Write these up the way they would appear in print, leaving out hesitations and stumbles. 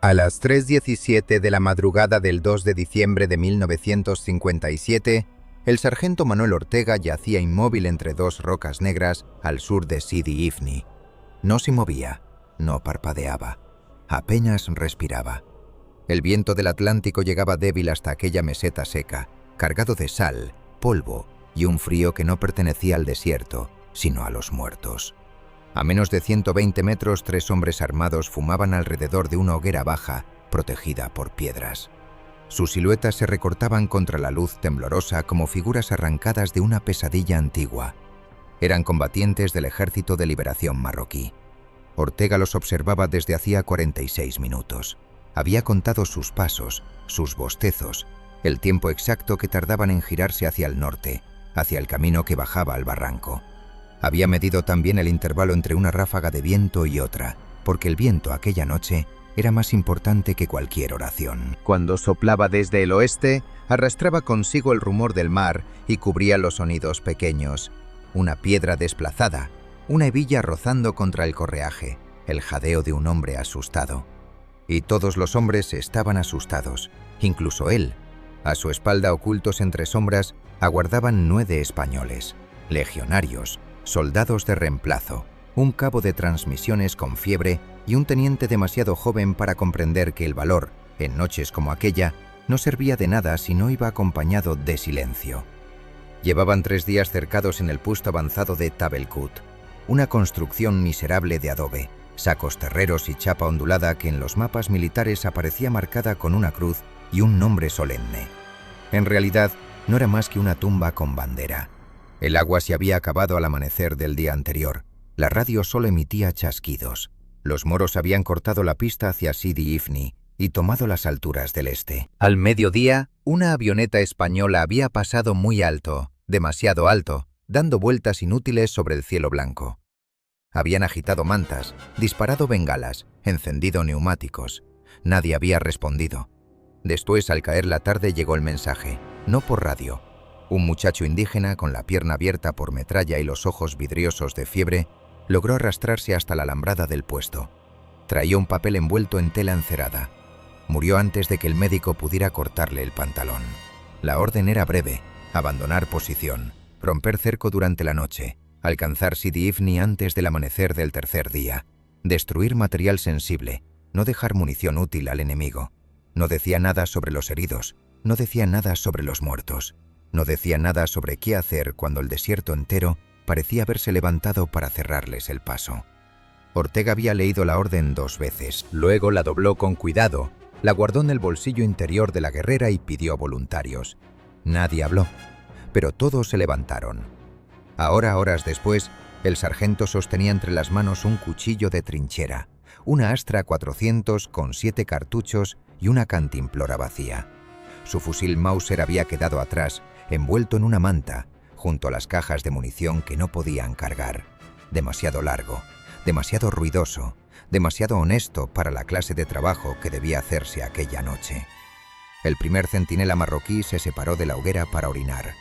A las 3:17 de la madrugada del 2 de diciembre de 1957, el sargento Manuel Ortega yacía inmóvil entre dos rocas negras al sur de Sidi Ifni. No se movía, no parpadeaba, apenas respiraba. El viento del Atlántico llegaba débil hasta aquella meseta seca, cargado de sal, polvo y un frío que no pertenecía al desierto, sino a los muertos. A menos de 120 metros, 3 hombres armados fumaban alrededor de una hoguera baja, protegida por piedras. Sus siluetas se recortaban contra la luz temblorosa como figuras arrancadas de una pesadilla antigua. Eran combatientes del Ejército de Liberación marroquí. Ortega los observaba desde hacía 46 minutos. Había contado sus pasos, sus bostezos, el tiempo exacto que tardaban en girarse hacia el norte, hacia el camino que bajaba al barranco. Había medido también el intervalo entre una ráfaga de viento y otra, porque el viento aquella noche era más importante que cualquier oración. Cuando soplaba desde el oeste, arrastraba consigo el rumor del mar y cubría los sonidos pequeños. Una piedra desplazada, una hebilla rozando contra el correaje, el jadeo de un hombre asustado. Y todos los hombres estaban asustados, incluso él. A su espalda, ocultos entre sombras, aguardaban 9 españoles, legionarios, soldados de reemplazo, un cabo de transmisiones con fiebre y un teniente demasiado joven para comprender que el valor, en noches como aquella, no servía de nada si no iba acompañado de silencio. Llevaban 3 días cercados en el puesto avanzado de Tabelkut, una construcción miserable de adobe, sacos terreros y chapa ondulada que en los mapas militares aparecía marcada con una cruz y un nombre solemne. En realidad, no era más que una tumba con bandera. El agua se había acabado al amanecer del día anterior. La radio solo emitía chasquidos. Los moros habían cortado la pista hacia Sidi Ifni y tomado las alturas del este. Al mediodía, una avioneta española había pasado muy alto, demasiado alto, dando vueltas inútiles sobre el cielo blanco. Habían agitado mantas, disparado bengalas, encendido neumáticos. Nadie había respondido. Después, al caer la tarde, llegó el mensaje, no por radio. Un muchacho indígena, con la pierna abierta por metralla y los ojos vidriosos de fiebre, logró arrastrarse hasta la alambrada del puesto. Traía un papel envuelto en tela encerada. Murió antes de que el médico pudiera cortarle el pantalón. La orden era breve: abandonar posición, romper cerco durante la noche, alcanzar Sidi Ifni antes del amanecer del tercer día, destruir material sensible, no dejar munición útil al enemigo. No decía nada sobre los heridos, no decía nada sobre los muertos. No decía nada sobre qué hacer cuando el desierto entero parecía haberse levantado para cerrarles el paso. Ortega había leído la orden 2 veces, luego la dobló con cuidado, la guardó en el bolsillo interior de la guerrera y pidió voluntarios. Nadie habló, pero todos se levantaron. Ahora, horas después, el sargento sostenía entre las manos un cuchillo de trinchera, una Astra 400 con 7 cartuchos y una cantimplora vacía. Su fusil Mauser había quedado atrás, envuelto en una manta, junto a las cajas de munición que no podían cargar. Demasiado largo, demasiado ruidoso, demasiado honesto para la clase de trabajo que debía hacerse aquella noche. El primer centinela marroquí se separó de la hoguera para orinar.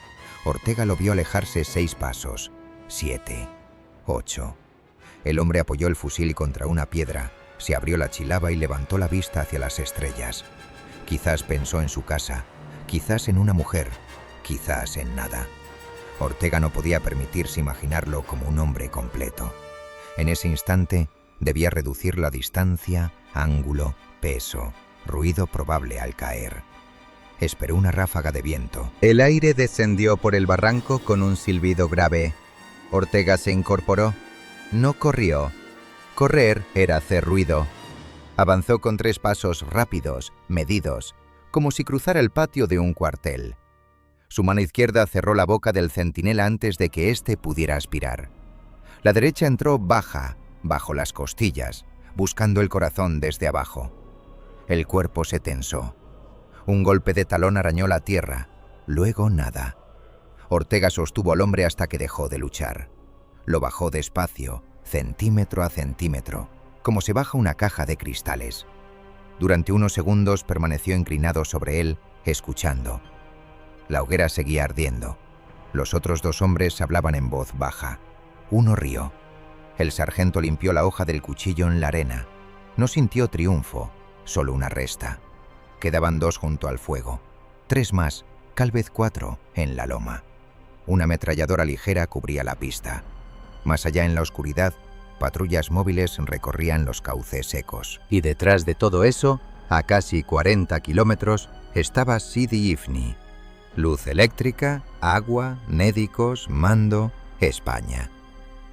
Ortega lo vio alejarse 6 pasos, 7, 8. El hombre apoyó el fusil contra una piedra, se abrió la chilaba y levantó la vista hacia las estrellas. Quizás pensó en su casa, quizás en una mujer, quizás en nada. Ortega no podía permitirse imaginarlo como un hombre completo. En ese instante debía reducir la distancia, ángulo, peso, ruido probable al caer. Esperó una ráfaga de viento. El aire descendió por el barranco con un silbido grave. Ortega se incorporó. No corrió. Correr era hacer ruido. Avanzó con 3 pasos rápidos, medidos, como si cruzara el patio de un cuartel. Su mano izquierda cerró la boca del centinela antes de que éste pudiera aspirar. La derecha entró baja, bajo las costillas, buscando el corazón desde abajo. El cuerpo se tensó. Un golpe de talón arañó la tierra, luego nada. Ortega sostuvo al hombre hasta que dejó de luchar. Lo bajó despacio, centímetro a centímetro, como se baja una caja de cristales. Durante unos segundos permaneció inclinado sobre él, escuchando. La hoguera seguía ardiendo. Los otros 2 hombres hablaban en voz baja. Uno rió. El sargento limpió la hoja del cuchillo en la arena. No sintió triunfo, solo una resta. Quedaban 2 junto al fuego, 3 más, tal vez 4, en la loma. Una ametralladora ligera cubría la pista. Más allá en la oscuridad, patrullas móviles recorrían los cauces secos. Y detrás de todo eso, a casi 40 kilómetros, estaba Sidi Ifni. Luz eléctrica, agua, médicos, mando, España.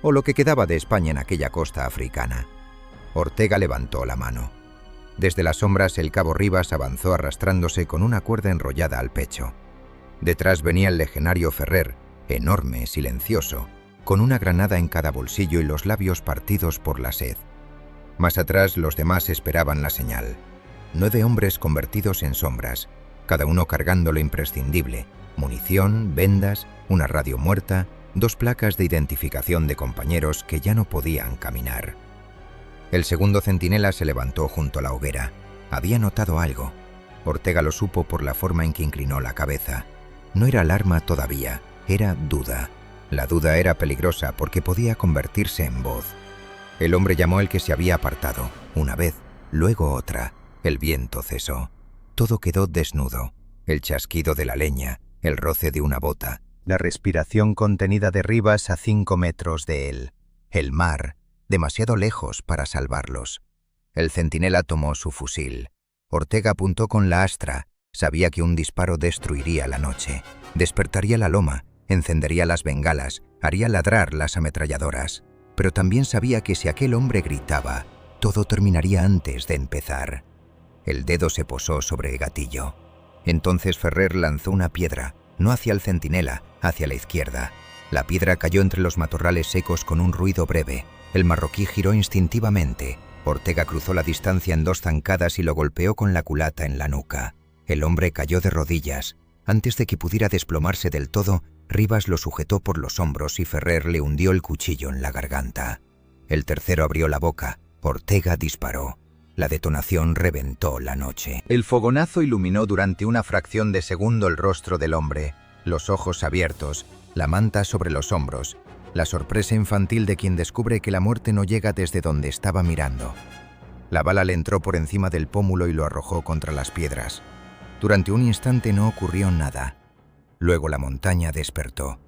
O lo que quedaba de España en aquella costa africana. Ortega levantó la mano. Desde las sombras el cabo Rivas avanzó arrastrándose con una cuerda enrollada al pecho. Detrás venía el legionario Ferrer, enorme, silencioso, con una granada en cada bolsillo y los labios partidos por la sed. Más atrás los demás esperaban la señal. 9 hombres convertidos en sombras, cada uno cargando lo imprescindible: munición, vendas, una radio muerta, 2 placas de identificación de compañeros que ya no podían caminar. El segundo centinela se levantó junto a la hoguera. Había notado algo. Ortega lo supo por la forma en que inclinó la cabeza. No era alarma todavía, era duda. La duda era peligrosa porque podía convertirse en voz. El hombre llamó al que se había apartado, una vez, luego otra. El viento cesó. Todo quedó desnudo. El chasquido de la leña, el roce de una bota, la respiración contenida de Rivas a 5 metros de él. El mar, demasiado lejos para salvarlos. El centinela tomó su fusil. Ortega apuntó con la astra. Sabía que un disparo destruiría la noche. Despertaría la loma, encendería las bengalas, haría ladrar las ametralladoras. Pero también sabía que si aquel hombre gritaba, todo terminaría antes de empezar. El dedo se posó sobre el gatillo. Entonces Ferrer lanzó una piedra, no hacia el centinela, hacia la izquierda. La piedra cayó entre los matorrales secos con un ruido breve. El marroquí giró instintivamente. Ortega cruzó la distancia en 2 zancadas y lo golpeó con la culata en la nuca. El hombre cayó de rodillas. Antes de que pudiera desplomarse del todo, Rivas lo sujetó por los hombros y Ferrer le hundió el cuchillo en la garganta. El tercero abrió la boca. Ortega disparó. La detonación reventó la noche. El fogonazo iluminó durante una fracción de segundo el rostro del hombre, los ojos abiertos, la manta sobre los hombros, la sorpresa infantil de quien descubre que la muerte no llega desde donde estaba mirando. La bala le entró por encima del pómulo y lo arrojó contra las piedras. Durante un instante no ocurrió nada. Luego la montaña despertó.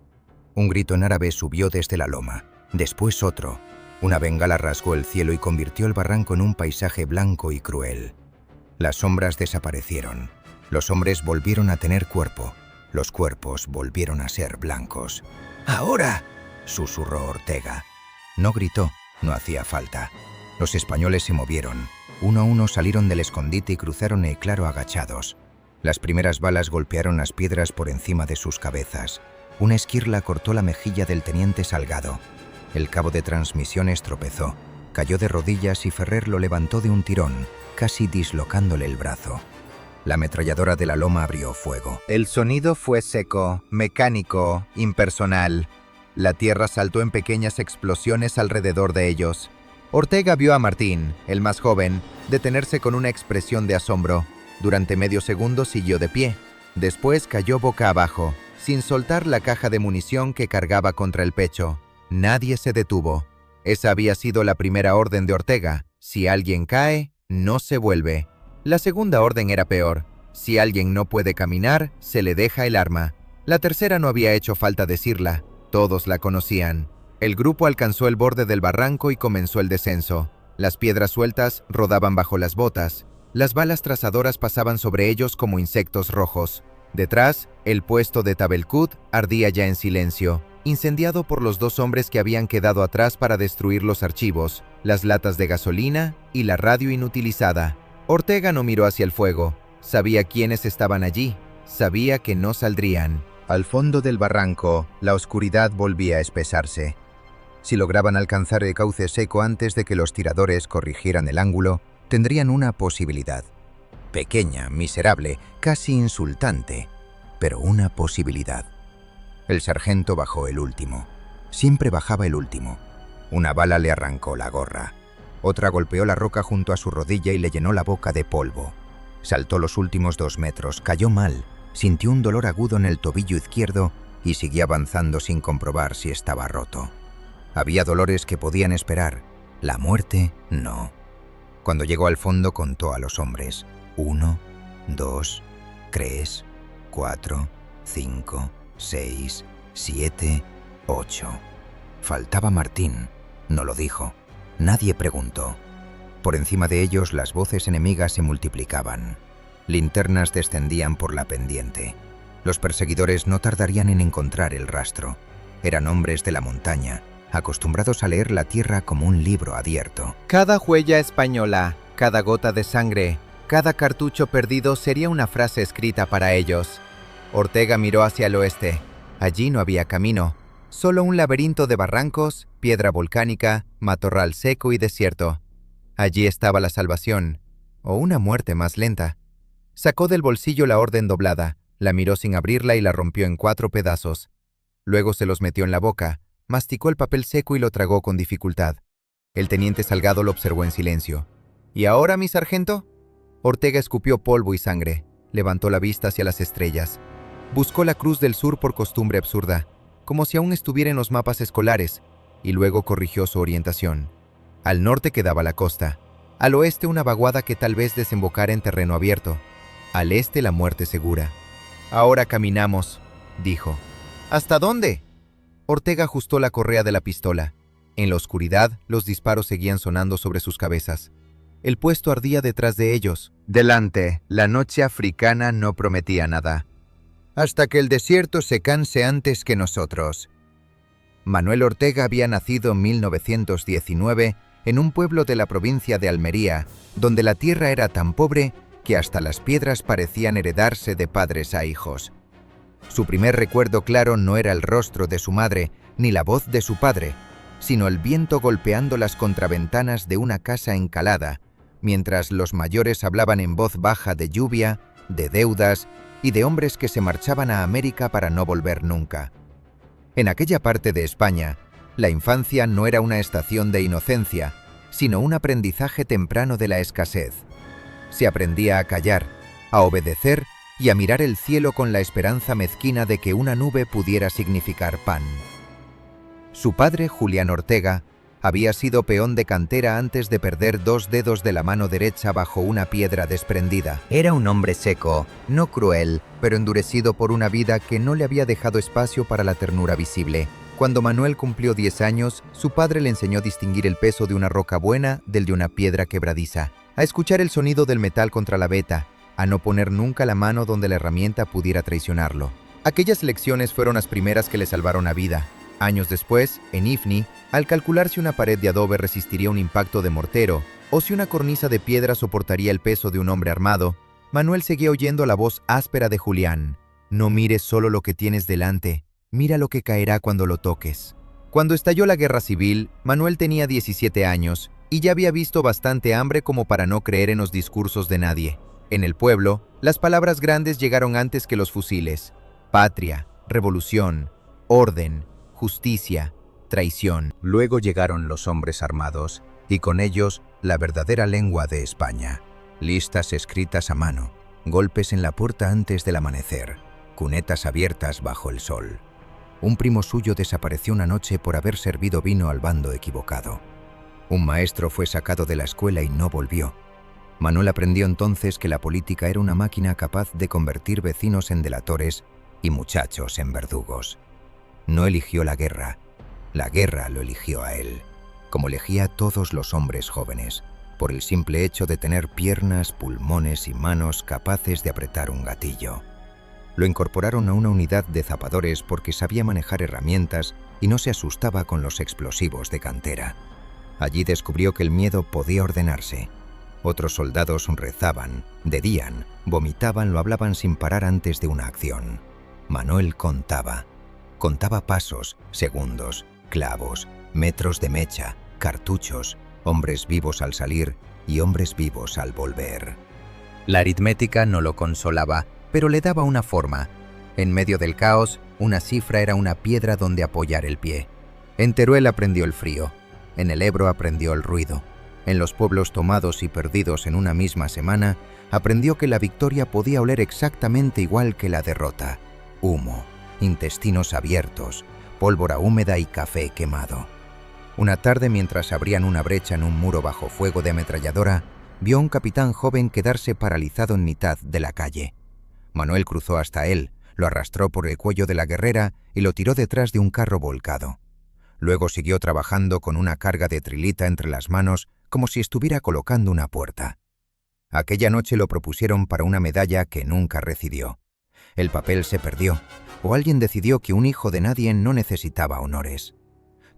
Un grito en árabe subió desde la loma, después otro. Una bengala rasgó el cielo y convirtió el barranco en un paisaje blanco y cruel. Las sombras desaparecieron. Los hombres volvieron a tener cuerpo. Los cuerpos volvieron a ser blancos. ¡Ahora!, susurró Ortega. No gritó, no hacía falta. Los españoles se movieron. Uno a uno salieron del escondite y cruzaron el claro agachados. Las primeras balas golpearon las piedras por encima de sus cabezas. Una esquirla cortó la mejilla del teniente Salgado. El cabo de transmisiones tropezó, cayó de rodillas y Ferrer lo levantó de un tirón, casi dislocándole el brazo. La ametralladora de la loma abrió fuego. El sonido fue seco, mecánico, impersonal. La tierra saltó en pequeñas explosiones alrededor de ellos. Ortega vio a Martín, el más joven, detenerse con una expresión de asombro. Durante medio segundo siguió de pie. Después cayó boca abajo, sin soltar la caja de munición que cargaba contra el pecho. Nadie se detuvo. Esa había sido la primera orden de Ortega. Si alguien cae, no se vuelve. La segunda orden era peor. Si alguien no puede caminar, se le deja el arma. La tercera no había hecho falta decirla. Todos la conocían. El grupo alcanzó el borde del barranco y comenzó el descenso. Las piedras sueltas rodaban bajo las botas. Las balas trazadoras pasaban sobre ellos como insectos rojos. Detrás, el puesto de Tabelkut ardía ya en silencio, incendiado por los 2 hombres que habían quedado atrás para destruir los archivos, las latas de gasolina y la radio inutilizada. Ortega no miró hacia el fuego. Sabía quiénes estaban allí. Sabía que no saldrían. Al fondo del barranco, la oscuridad volvía a espesarse. Si lograban alcanzar el cauce seco antes de que los tiradores corrigieran el ángulo, tendrían una posibilidad. Pequeña, miserable, casi insultante, pero una posibilidad. El sargento bajó el último. Siempre bajaba el último. Una bala le arrancó la gorra. Otra golpeó la roca junto a su rodilla y le llenó la boca de polvo. Saltó los últimos 2 metros, cayó mal, sintió un dolor agudo en el tobillo izquierdo y siguió avanzando sin comprobar si estaba roto. Había dolores que podían esperar, la muerte no. Cuando llegó al fondo contó a los hombres. 1, 2, 3, 4, 5, 6, 7, 8. Faltaba Martín. No lo dijo. Nadie preguntó. Por encima de ellos las voces enemigas se multiplicaban. Linternas descendían por la pendiente. Los perseguidores no tardarían en encontrar el rastro. Eran hombres de la montaña, acostumbrados a leer la tierra como un libro abierto. Cada huella española, cada gota de sangre, cada cartucho perdido sería una frase escrita para ellos. Ortega miró hacia el oeste. Allí no había camino, solo un laberinto de barrancos, piedra volcánica, matorral seco y desierto. Allí estaba la salvación, o una muerte más lenta. Sacó del bolsillo la orden doblada, la miró sin abrirla y la rompió en 4 pedazos. Luego se los metió en la boca, masticó el papel seco y lo tragó con dificultad. El teniente Salgado lo observó en silencio. ¿Y ahora, mi sargento? Ortega escupió polvo y sangre, levantó la vista hacia las estrellas. Buscó la Cruz del Sur por costumbre absurda, como si aún estuviera en los mapas escolares, y luego corrigió su orientación. Al norte quedaba la costa, al oeste una vaguada que tal vez desembocara en terreno abierto, al este la muerte segura. «Ahora caminamos», dijo. «¿Hasta dónde?» Ortega ajustó la correa de la pistola. En la oscuridad, los disparos seguían sonando sobre sus cabezas. El puesto ardía detrás de ellos. Delante, la noche africana no prometía nada. «Hasta que el desierto se canse antes que nosotros». Manuel Ortega había nacido en 1919 en un pueblo de la provincia de Almería, donde la tierra era tan pobre que hasta las piedras parecían heredarse de padres a hijos. Su primer recuerdo claro no era el rostro de su madre, ni la voz de su padre, sino el viento golpeando las contraventanas de una casa encalada, mientras los mayores hablaban en voz baja de lluvia, de deudas y de hombres que se marchaban a América para no volver nunca. En aquella parte de España, la infancia no era una estación de inocencia, sino un aprendizaje temprano de la escasez. Se aprendía a callar, a obedecer y a mirar el cielo con la esperanza mezquina de que una nube pudiera significar pan. Su padre, Julián Ortega, había sido peón de cantera antes de perder 2 dedos de la mano derecha bajo una piedra desprendida. Era un hombre seco, no cruel, pero endurecido por una vida que no le había dejado espacio para la ternura visible. Cuando Manuel cumplió 10 años, su padre le enseñó a distinguir el peso de una roca buena del de una piedra quebradiza, a escuchar el sonido del metal contra la veta, a no poner nunca la mano donde la herramienta pudiera traicionarlo. Aquellas lecciones fueron las primeras que le salvaron la vida. Años después, en Ifni, al calcular si una pared de adobe resistiría un impacto de mortero o si una cornisa de piedra soportaría el peso de un hombre armado, Manuel seguía oyendo la voz áspera de Julián. «No mires solo lo que tienes delante, mira lo que caerá cuando lo toques». Cuando estalló la guerra civil, Manuel tenía 17 años y ya había visto bastante hambre como para no creer en los discursos de nadie. En el pueblo, las palabras grandes llegaron antes que los fusiles. Patria, revolución, orden, justicia, traición. Luego llegaron los hombres armados y con ellos la verdadera lengua de España. Listas escritas a mano, golpes en la puerta antes del amanecer, cunetas abiertas bajo el sol. Un primo suyo desapareció una noche por haber servido vino al bando equivocado. Un maestro fue sacado de la escuela y no volvió. Manuel aprendió entonces que la política era una máquina capaz de convertir vecinos en delatores y muchachos en verdugos. No eligió la guerra lo eligió a él, como elegía a todos los hombres jóvenes, por el simple hecho de tener piernas, pulmones y manos capaces de apretar un gatillo. Lo incorporaron a una unidad de zapadores porque sabía manejar herramientas y no se asustaba con los explosivos de cantera. Allí descubrió que el miedo podía ordenarse. Otros soldados rezaban, dedían, vomitaban, lo hablaban sin parar antes de una acción. Manuel contaba pasos, segundos, clavos, metros de mecha, cartuchos, hombres vivos al salir y hombres vivos al volver. La aritmética no lo consolaba, pero le daba una forma. En medio del caos, una cifra era una piedra donde apoyar el pie. En Teruel aprendió el frío, en el Ebro aprendió el ruido. En los pueblos tomados y perdidos en una misma semana, aprendió que la victoria podía oler exactamente igual que la derrota. Humo, intestinos abiertos, pólvora húmeda y café quemado. Una tarde, mientras abrían una brecha en un muro bajo fuego de ametralladora, vio a un capitán joven quedarse paralizado en mitad de la calle. Manuel cruzó hasta él, lo arrastró por el cuello de la guerrera y lo tiró detrás de un carro volcado. Luego siguió trabajando con una carga de trilita entre las manos como si estuviera colocando una puerta. Aquella noche lo propusieron para una medalla que nunca recibió. El papel se perdió, o alguien decidió que un hijo de nadie no necesitaba honores.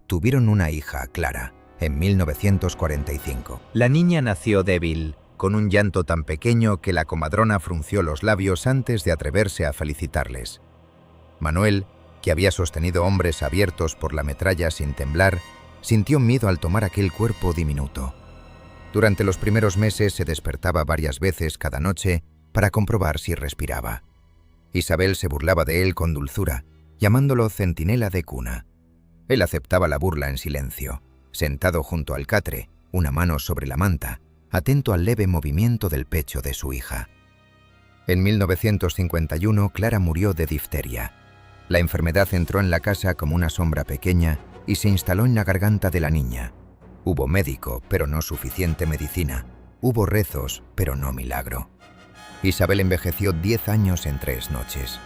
Tuvieron una hija, Clara, en 1945. La niña nació débil, con un llanto tan pequeño que la comadrona frunció los labios antes de atreverse a felicitarles. Manuel, que había sostenido hombres abiertos por la metralla sin temblar, sintió miedo al tomar aquel cuerpo diminuto. Durante los primeros meses se despertaba varias veces cada noche para comprobar si respiraba. Isabel se burlaba de él con dulzura, llamándolo centinela de cuna. Él aceptaba la burla en silencio, sentado junto al catre, una mano sobre la manta, atento al leve movimiento del pecho de su hija. En 1951, Clara murió de difteria. La enfermedad entró en la casa como una sombra pequeña y se instaló en la garganta de la niña. Hubo médico, pero no suficiente medicina. Hubo rezos, pero no milagro. Isabel envejeció 10 años en 3 noches.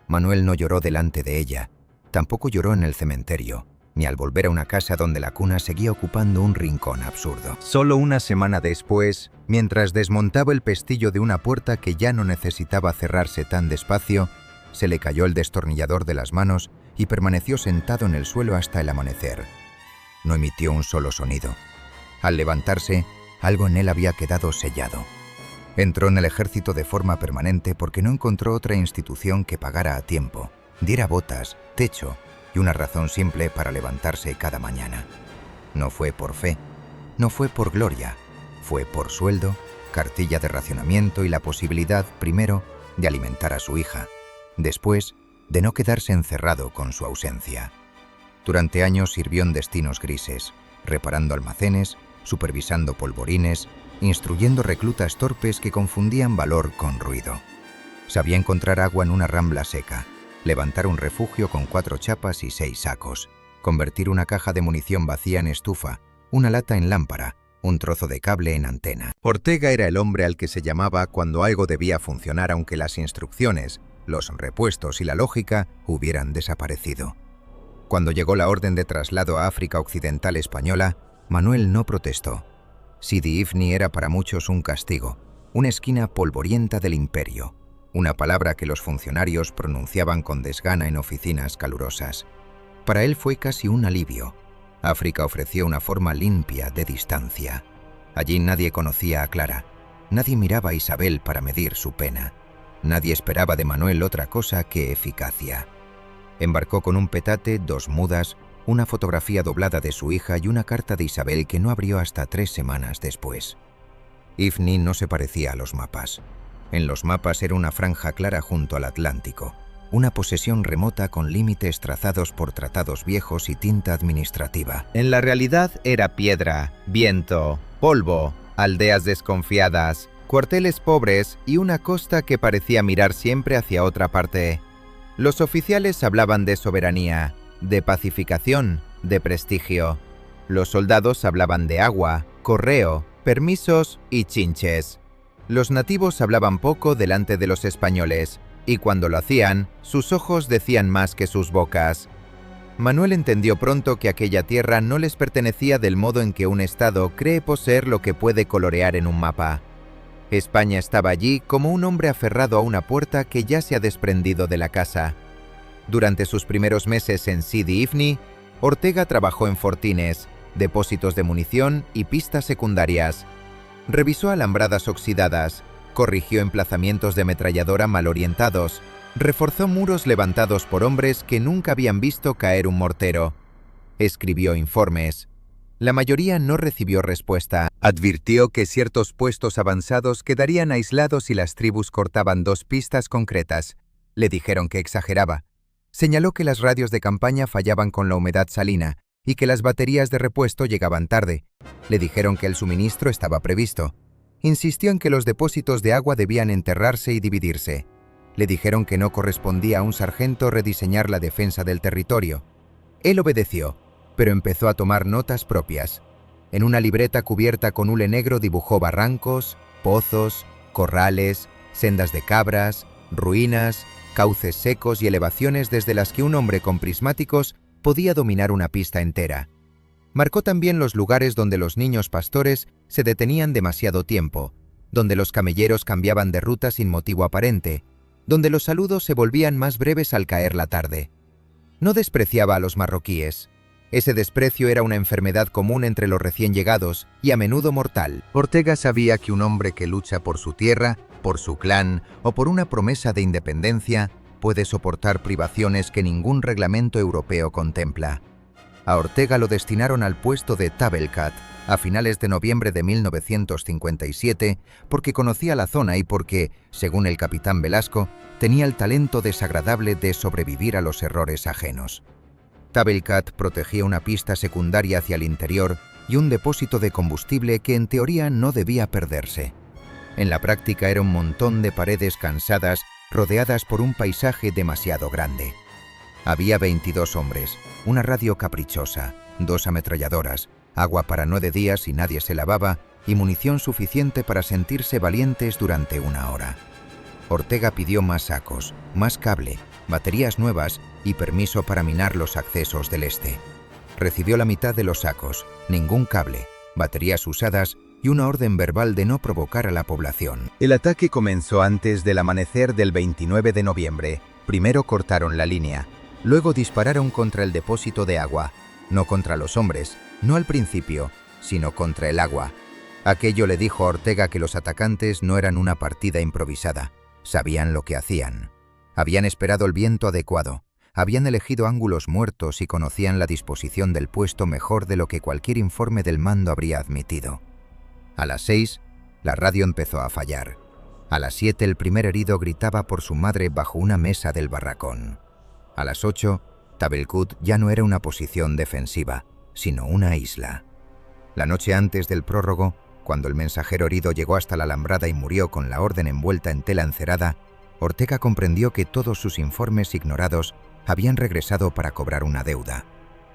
Manuel no lloró delante de ella, tampoco lloró en el cementerio, ni al volver a una casa donde la cuna seguía ocupando un rincón absurdo. Solo una semana después, mientras desmontaba el pestillo de una puerta que ya no necesitaba cerrarse tan despacio, se le cayó el destornillador de las manos y permaneció sentado en el suelo hasta el amanecer. No emitió un solo sonido. Al levantarse, algo en él había quedado sellado. Entró en el ejército de forma permanente porque no encontró otra institución que pagara a tiempo, diera botas, techo y una razón simple para levantarse cada mañana. No fue por fe, no fue por gloria, fue por sueldo, cartilla de racionamiento y la posibilidad, primero, de alimentar a su hija, después, de no quedarse encerrado con su ausencia. Durante años sirvió en destinos grises, reparando almacenes, supervisando polvorines, instruyendo reclutas torpes que confundían valor con ruido. Sabía encontrar agua en una rambla seca, levantar un refugio con 4 chapas y 6 sacos, convertir una caja de munición vacía en estufa, una lata en lámpara, un trozo de cable en antena. Ortega era el hombre al que se llamaba cuando algo debía funcionar aunque las instrucciones, los repuestos y la lógica hubieran desaparecido. Cuando llegó la orden de traslado a África Occidental Española, Manuel no protestó. Sidi Ifni era para muchos un castigo, una esquina polvorienta del imperio, una palabra que los funcionarios pronunciaban con desgana en oficinas calurosas. Para él fue casi un alivio. África ofreció una forma limpia de distancia. Allí nadie conocía a Clara, nadie miraba a Isabel para medir su pena. Nadie esperaba de Manuel otra cosa que eficacia. Embarcó con un petate, 2 mudas, una fotografía doblada de su hija y una carta de Isabel que no abrió hasta 3 semanas después. Ifni no se parecía a los mapas. En los mapas era una franja clara junto al Atlántico, una posesión remota con límites trazados por tratados viejos y tinta administrativa. En la realidad era piedra, viento, polvo, aldeas desconfiadas, cuarteles pobres y una costa que parecía mirar siempre hacia otra parte. Los oficiales hablaban de soberanía, de pacificación, de prestigio. Los soldados hablaban de agua, correo, permisos y chinches. Los nativos hablaban poco delante de los españoles, y cuando lo hacían, sus ojos decían más que sus bocas. Manuel entendió pronto que aquella tierra no les pertenecía del modo en que un Estado cree poseer lo que puede colorear en un mapa. España estaba allí como un hombre aferrado a una puerta que ya se ha desprendido de la casa. Durante sus primeros meses en Sidi Ifni, Ortega trabajó en fortines, depósitos de munición y pistas secundarias. Revisó alambradas oxidadas, corrigió emplazamientos de ametralladora mal orientados, reforzó muros levantados por hombres que nunca habían visto caer un mortero. Escribió informes. La mayoría no recibió respuesta. Advirtió que ciertos puestos avanzados quedarían aislados si las tribus cortaban 2 pistas concretas. Le dijeron que exageraba. Señaló que las radios de campaña fallaban con la humedad salina y que las baterías de repuesto llegaban tarde. Le dijeron que el suministro estaba previsto. Insistió en que los depósitos de agua debían enterrarse y dividirse. Le dijeron que no correspondía a un sargento rediseñar la defensa del territorio. Él obedeció, pero empezó a tomar notas propias. En una libreta cubierta con hule negro dibujó barrancos, pozos, corrales, sendas de cabras, ruinas, cauces secos y elevaciones desde las que un hombre con prismáticos podía dominar una pista entera. Marcó también los lugares donde los niños pastores se detenían demasiado tiempo, donde los camelleros cambiaban de ruta sin motivo aparente, donde los saludos se volvían más breves al caer la tarde. No despreciaba a los marroquíes. Ese desprecio era una enfermedad común entre los recién llegados y a menudo mortal. Ortega sabía que un hombre que lucha por su tierra, por su clan o por una promesa de independencia puede soportar privaciones que ningún reglamento europeo contempla. A Ortega lo destinaron al puesto de Tabelcat a finales de noviembre de 1957 porque conocía la zona y porque, según el capitán Velasco, tenía el talento desagradable de sobrevivir a los errores ajenos. Tabelcat protegía una pista secundaria hacia el interior y un depósito de combustible que en teoría no debía perderse. En la práctica era un montón de paredes cansadas rodeadas por un paisaje demasiado grande. Había 22 hombres, una radio caprichosa, 2 ametralladoras, agua para 9 días si nadie se lavaba y munición suficiente para sentirse valientes durante 1 hora. Ortega pidió más sacos, más cable, baterías nuevas y permiso para minar los accesos del este. Recibió la mitad de los sacos, ningún cable, baterías usadas y una orden verbal de no provocar a la población. El ataque comenzó antes del amanecer del 29 de noviembre. Primero cortaron la línea. Luego dispararon contra el depósito de agua, no contra los hombres, no al principio, sino contra el agua. Aquello le dijo a Ortega que los atacantes no eran una partida improvisada, sabían lo que hacían. Habían esperado el viento adecuado, habían elegido ángulos muertos y conocían la disposición del puesto mejor de lo que cualquier informe del mando habría admitido. A las 6, la radio empezó a fallar. A las 7, el primer herido gritaba por su madre bajo una mesa del barracón. A las 8, Tabelcut ya no era una posición defensiva, sino una isla. La noche antes del prórogo, cuando el mensajero herido llegó hasta la alambrada y murió con la orden envuelta en tela encerada, Ortega comprendió que todos sus informes ignorados habían regresado para cobrar una deuda.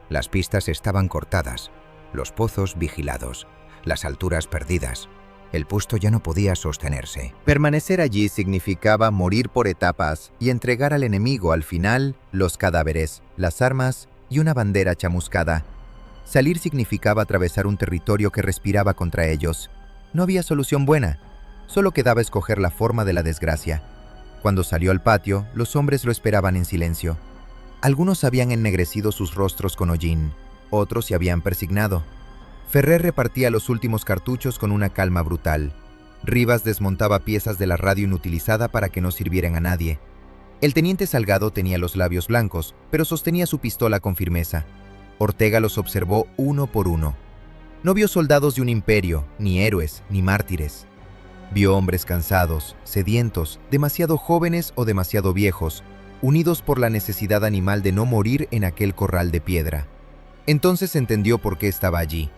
Las pistas estaban cortadas, los pozos vigilados, las alturas perdidas. El puesto ya no podía sostenerse. Permanecer allí significaba morir por etapas y entregar al enemigo al final los cadáveres, las armas y una bandera chamuscada. Salir significaba atravesar un territorio que respiraba contra ellos. No había solución buena, solo quedaba escoger la forma de la desgracia. Cuando salió al patio, los hombres lo esperaban en silencio. Algunos habían ennegrecido sus rostros con hollín, otros se habían persignado. Ferrer repartía los últimos cartuchos con una calma brutal. Rivas desmontaba piezas de la radio inutilizada para que no sirvieran a nadie. El teniente Salgado tenía los labios blancos, pero sostenía su pistola con firmeza. Ortega los observó uno por uno. No vio soldados de un imperio, ni héroes, ni mártires. Vio hombres cansados, sedientos, demasiado jóvenes o demasiado viejos, unidos por la necesidad animal de no morir en aquel corral de piedra. Entonces entendió por qué estaba allí.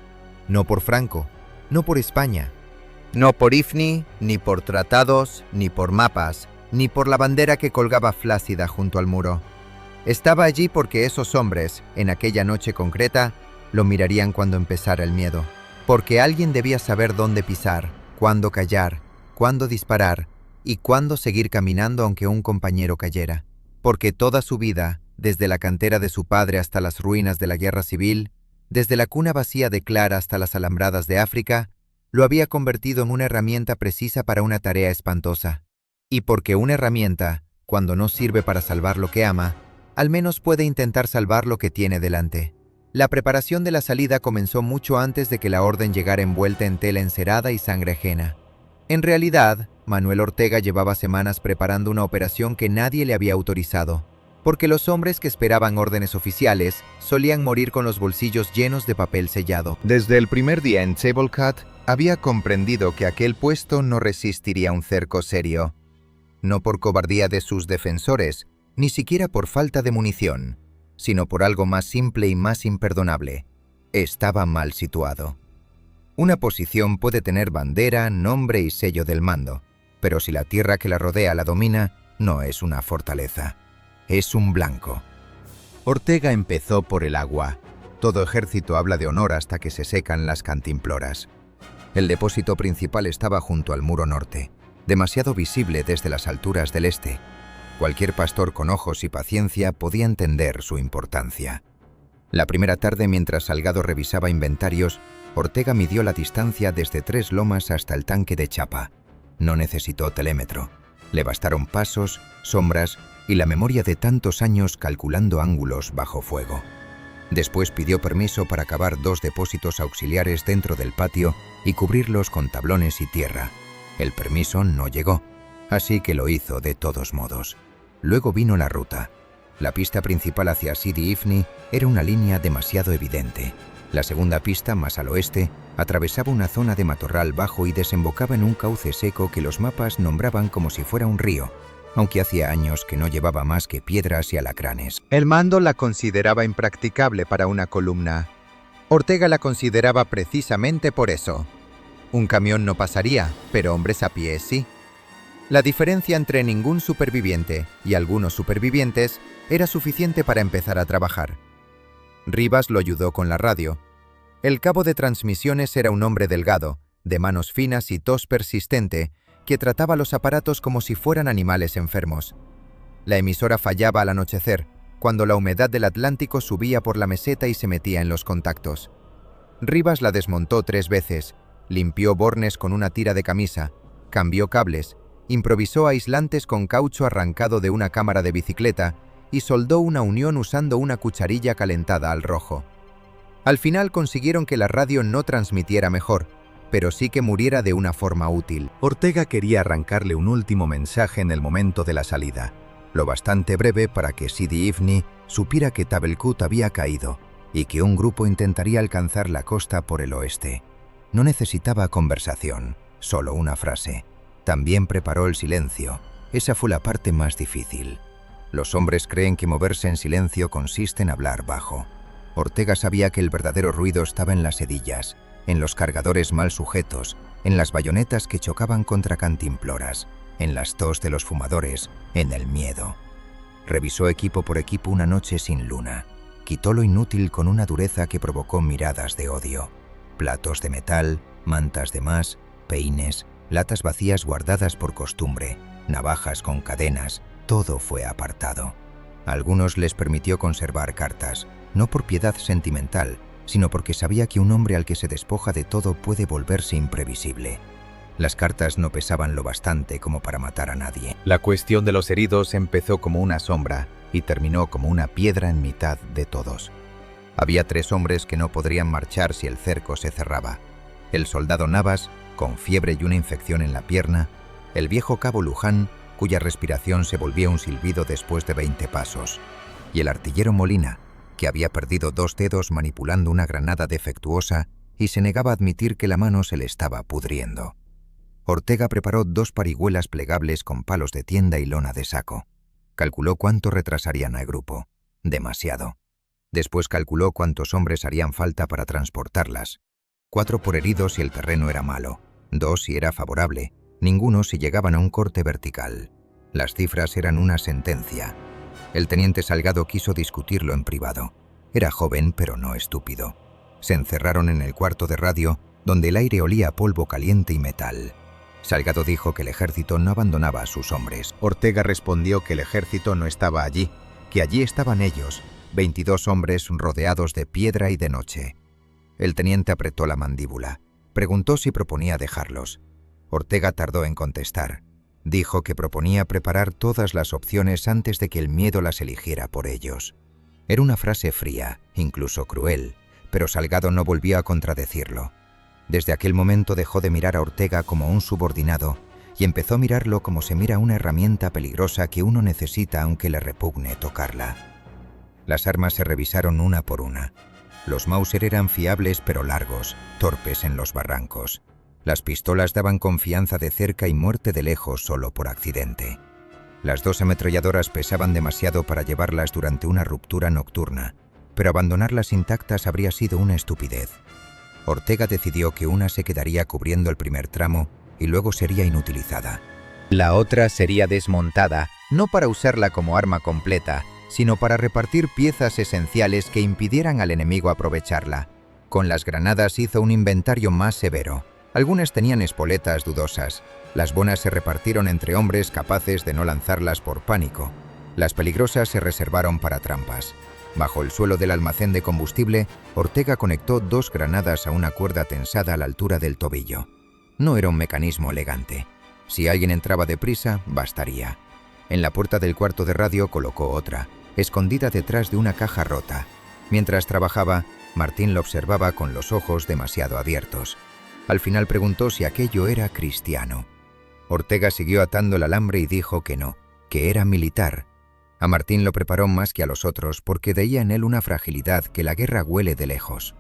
No por Franco, no por España. No por Ifni, ni por tratados, ni por mapas, ni por la bandera que colgaba flácida junto al muro. Estaba allí porque esos hombres, en aquella noche concreta, lo mirarían cuando empezara el miedo. Porque alguien debía saber dónde pisar, cuándo callar, cuándo disparar y cuándo seguir caminando aunque un compañero cayera. Porque toda su vida, desde la cantera de su padre hasta las ruinas de la guerra civil, desde la cuna vacía de Clara hasta las alambradas de África, lo había convertido en una herramienta precisa para una tarea espantosa. Y porque una herramienta, cuando no sirve para salvar lo que ama, al menos puede intentar salvar lo que tiene delante. La preparación de la salida comenzó mucho antes de que la orden llegara envuelta en tela encerada y sangre ajena. En realidad, Manuel Ortega llevaba semanas preparando una operación que nadie le había autorizado, porque los hombres que esperaban órdenes oficiales solían morir con los bolsillos llenos de papel sellado. Desde el primer día en Tabelcat, había comprendido que aquel puesto no resistiría un cerco serio. No por cobardía de sus defensores, ni siquiera por falta de munición, sino por algo más simple y más imperdonable. Estaba mal situado. Una posición puede tener bandera, nombre y sello del mando, pero si la tierra que la rodea la domina, no es una fortaleza. Es un blanco. Ortega empezó por el agua. Todo ejército habla de honor hasta que se secan las cantimploras. El depósito principal estaba junto al muro norte, demasiado visible desde las alturas del este. Cualquier pastor con ojos y paciencia podía entender su importancia. La primera tarde, mientras Salgado revisaba inventarios, Ortega midió la distancia desde 3 lomas hasta el tanque de Chapa. No necesitó telémetro. Le bastaron pasos, sombras y la memoria de tantos años calculando ángulos bajo fuego. Después pidió permiso para cavar 2 depósitos auxiliares dentro del patio y cubrirlos con tablones y tierra. El permiso no llegó, así que lo hizo de todos modos. Luego vino la ruta. La pista principal hacia Sidi Ifni era una línea demasiado evidente. La segunda pista, más al oeste, atravesaba una zona de matorral bajo y desembocaba en un cauce seco que los mapas nombraban como si fuera un río, aunque hacía años que no llevaba más que piedras y alacranes. El mando la consideraba impracticable para una columna. Ortega la consideraba precisamente por eso. Un camión no pasaría, pero hombres a pie sí. La diferencia entre ningún superviviente y algunos supervivientes era suficiente para empezar a trabajar. Rivas lo ayudó con la radio. El cabo de transmisiones era un hombre delgado, de manos finas y tos persistente, que trataba los aparatos como si fueran animales enfermos. La emisora fallaba al anochecer, cuando la humedad del Atlántico subía por la meseta y se metía en los contactos. Rivas la desmontó 3 veces, limpió bornes con una tira de camisa, cambió cables, improvisó aislantes con caucho arrancado de una cámara de bicicleta y soldó una unión usando una cucharilla calentada al rojo. Al final consiguieron que la radio no transmitiera mejor, pero sí que muriera de una forma útil. Ortega quería arrancarle un último mensaje en el momento de la salida, lo bastante breve para que Sidi Ifni supiera que Tabelkut había caído y que un grupo intentaría alcanzar la costa por el oeste. No necesitaba conversación, solo una frase. También preparó el silencio. Esa fue la parte más difícil. Los hombres creen que moverse en silencio consiste en hablar bajo. Ortega sabía que el verdadero ruido estaba en las hedillas, en los cargadores mal sujetos, en las bayonetas que chocaban contra cantimploras, en las tos de los fumadores, en el miedo. Revisó equipo por equipo una noche sin luna. Quitó lo inútil con una dureza que provocó miradas de odio. Platos de metal, mantas de más, peines, latas vacías guardadas por costumbre, navajas con cadenas, todo fue apartado. A algunos les permitió conservar cartas, no por piedad sentimental, sino porque sabía que un hombre al que se despoja de todo puede volverse imprevisible. Las cartas no pesaban lo bastante como para matar a nadie. La cuestión de los heridos empezó como una sombra y terminó como una piedra en mitad de todos. Había 3 hombres que no podrían marchar si el cerco se cerraba. El soldado Navas, con fiebre y una infección en la pierna, el viejo cabo Luján, cuya respiración se volvía un silbido después de 20 pasos, y el artillero Molina, que había perdido 2 dedos manipulando una granada defectuosa y se negaba a admitir que la mano se le estaba pudriendo. Ortega preparó 2 parihuelas plegables con palos de tienda y lona de saco. Calculó cuánto retrasarían al grupo. Demasiado. Después calculó cuántos hombres harían falta para transportarlas. 4 por heridos si el terreno era malo, 2 si era favorable, ninguno si llegaban a un corte vertical. Las cifras eran una sentencia. El teniente Salgado quiso discutirlo en privado. Era joven, pero no estúpido. Se encerraron en el cuarto de radio, donde el aire olía a polvo caliente y metal. Salgado dijo que el ejército no abandonaba a sus hombres. Ortega respondió que el ejército no estaba allí, que allí estaban ellos, 22 hombres rodeados de piedra y de noche. El teniente apretó la mandíbula. Preguntó si proponía dejarlos. Ortega tardó en contestar. Dijo que proponía preparar todas las opciones antes de que el miedo las eligiera por ellos. Era una frase fría, incluso cruel, pero Salgado no volvió a contradecirlo. Desde aquel momento dejó de mirar a Ortega como un subordinado y empezó a mirarlo como se mira una herramienta peligrosa que uno necesita aunque le repugne tocarla. Las armas se revisaron una por una. Los Mauser eran fiables pero largos, torpes en los barrancos. Las pistolas daban confianza de cerca y muerte de lejos solo por accidente. Las 2 ametralladoras pesaban demasiado para llevarlas durante una ruptura nocturna, pero abandonarlas intactas habría sido una estupidez. Ortega decidió que una se quedaría cubriendo el primer tramo y luego sería inutilizada. La otra sería desmontada, no para usarla como arma completa, sino para repartir piezas esenciales que impidieran al enemigo aprovecharla. Con las granadas hizo un inventario más severo. Algunas tenían espoletas dudosas. Las buenas se repartieron entre hombres capaces de no lanzarlas por pánico. Las peligrosas se reservaron para trampas. Bajo el suelo del almacén de combustible, Ortega conectó 2 granadas a una cuerda tensada a la altura del tobillo. No era un mecanismo elegante. Si alguien entraba deprisa, bastaría. En la puerta del cuarto de radio colocó otra, escondida detrás de una caja rota. Mientras trabajaba, Martín lo observaba con los ojos demasiado abiertos. Al final preguntó si aquello era cristiano. Ortega siguió atando el alambre y dijo que no, que era militar. A Martín lo preparó más que a los otros porque veía en él una fragilidad que la guerra huele de lejos.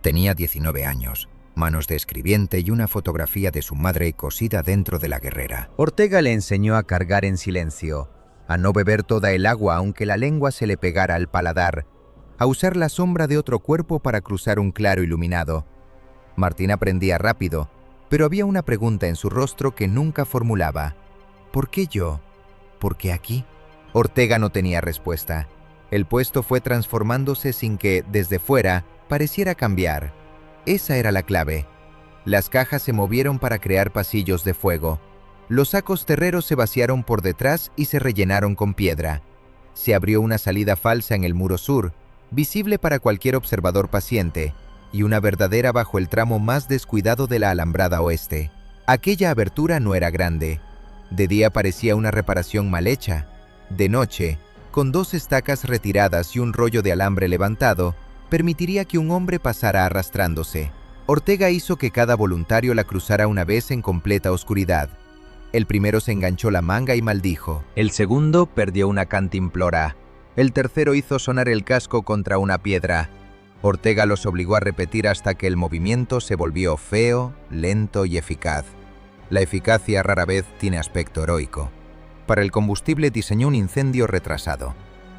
Tenía 19 años, manos de escribiente y una fotografía de su madre cosida dentro de la guerrera. Ortega le enseñó a cargar en silencio, a no beber toda el agua aunque la lengua se le pegara al paladar, a usar la sombra de otro cuerpo para cruzar un claro iluminado. Martín aprendía rápido, pero había una pregunta en su rostro que nunca formulaba. ¿Por qué yo? ¿Por qué aquí? Ortega no tenía respuesta. El puesto fue transformándose sin que, desde fuera, pareciera cambiar. Esa era la clave. Las cajas se movieron para crear pasillos de fuego. Los sacos terreros se vaciaron por detrás y se rellenaron con piedra. Se abrió una salida falsa en el muro sur, visible para cualquier observador paciente, y una verdadera bajo el tramo más descuidado de la alambrada oeste. Aquella abertura no era grande. De día parecía una reparación mal hecha. De noche, con 2 estacas retiradas y un rollo de alambre levantado, permitiría que un hombre pasara arrastrándose. Ortega hizo que cada voluntario la cruzara una vez en completa oscuridad. El primero se enganchó la manga y maldijo. El segundo perdió una cantimplora. El tercero hizo sonar el casco contra una piedra. Ortega los obligó a repetir hasta que el movimiento se volvió feo, lento y eficaz. La eficacia rara vez tiene aspecto heroico. Para el combustible diseñó un incendio retrasado.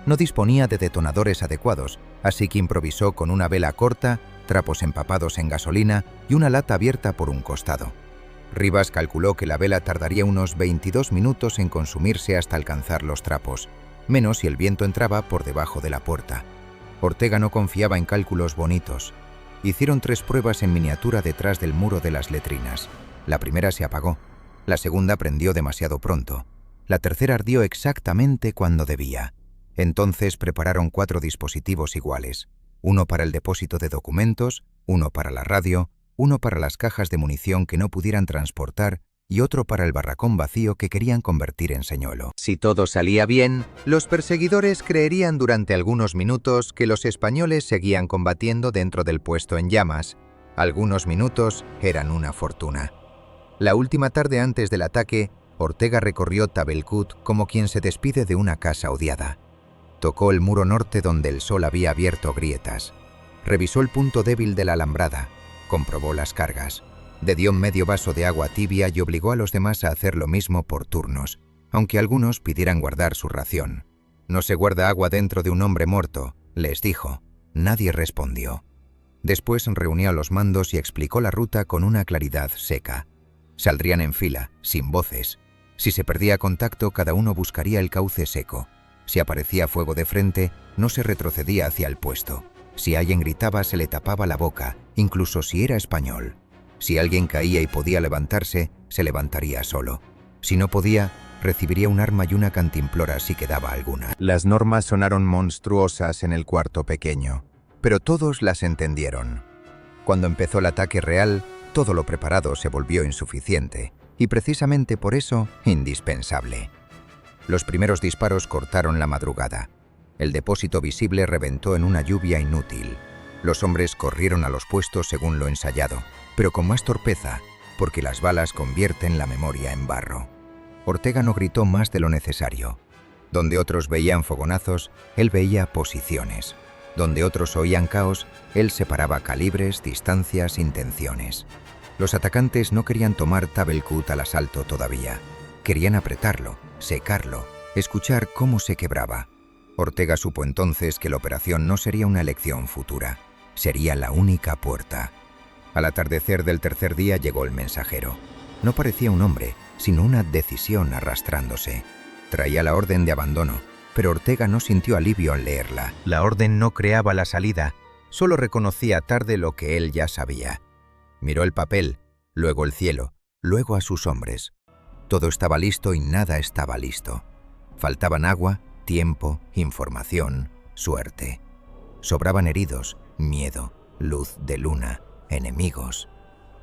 No disponía de detonadores adecuados, así que improvisó con una vela corta, trapos empapados en gasolina y una lata abierta por un costado. Rivas calculó que la vela tardaría unos 22 minutos en consumirse hasta alcanzar los trapos, menos si el viento entraba por debajo de la puerta. Ortega no confiaba en cálculos bonitos. Hicieron 3 pruebas en miniatura detrás del muro de las letrinas. La primera se apagó, la segunda prendió demasiado pronto, la tercera ardió exactamente cuando debía. Entonces prepararon 4 dispositivos iguales, uno para el depósito de documentos, uno para la radio, uno para las cajas de munición que no pudieran transportar y otro para el barracón vacío que querían convertir en señuelo. Si todo salía bien, los perseguidores creerían durante algunos minutos que los españoles seguían combatiendo dentro del puesto en llamas. Algunos minutos eran una fortuna. La última tarde antes del ataque, Ortega recorrió Tabelkut como quien se despide de una casa odiada. Tocó el muro norte donde el sol había abierto grietas. Revisó el punto débil de la alambrada. Comprobó las cargas. Le dio medio vaso de agua tibia y obligó a los demás a hacer lo mismo por turnos, aunque algunos pidieran guardar su ración. «No se guarda agua dentro de un hombre muerto», les dijo. Nadie respondió. Después reunió a los mandos y explicó la ruta con una claridad seca. Saldrían en fila, sin voces. Si se perdía contacto, cada uno buscaría el cauce seco. Si aparecía fuego de frente, no se retrocedía hacia el puesto. Si alguien gritaba, se le tapaba la boca, incluso si era español. Si alguien caía y podía levantarse, se levantaría solo. Si no podía, recibiría un arma y una cantimplora si quedaba alguna. Las normas sonaron monstruosas en el cuarto pequeño, pero todos las entendieron. Cuando empezó el ataque real, todo lo preparado se volvió insuficiente, y precisamente por eso, indispensable. Los primeros disparos cortaron la madrugada. El depósito visible reventó en una lluvia inútil. Los hombres corrieron a los puestos según lo ensayado, pero con más torpeza, porque las balas convierten la memoria en barro. Ortega no gritó más de lo necesario. Donde otros veían fogonazos, él veía posiciones. Donde otros oían caos, él separaba calibres, distancias, intenciones. Los atacantes no querían tomar Tabelkut al asalto todavía. Querían apretarlo, secarlo, escuchar cómo se quebraba. Ortega supo entonces que la operación no sería una elección futura, sería la única puerta. Al atardecer del tercer día llegó el mensajero. No parecía un hombre, sino una decisión arrastrándose. Traía la orden de abandono. pero Ortega no sintió alivio al leerla. La orden no creaba la salida, solo reconocía tarde lo que él ya sabía. Miró el papel, luego el cielo, luego a sus hombres. Todo estaba listo y nada estaba listo. Faltaban agua, tiempo, información, suerte. Sobraban heridos, miedo, luz de luna, enemigos.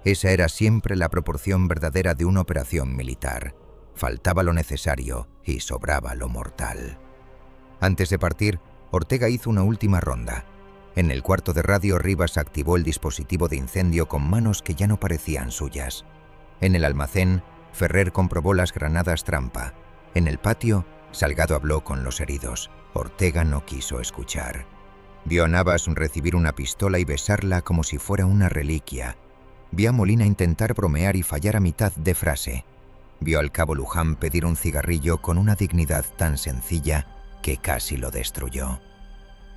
Esa era siempre la proporción verdadera de una operación militar. Faltaba lo necesario y sobraba lo mortal. Antes de partir, Ortega hizo una última ronda. En el cuarto de radio, Rivas activó el dispositivo de incendio con manos que ya no parecían suyas. En el almacén, Ferrer comprobó las granadas trampa. En el patio, Salgado habló con los heridos. Ortega no quiso escuchar. Vio a Navas recibir una pistola y besarla como si fuera una reliquia. Vio a Molina intentar bromear y fallar a mitad de frase. Vio al cabo Luján pedir un cigarrillo con una dignidad tan sencilla que casi lo destruyó.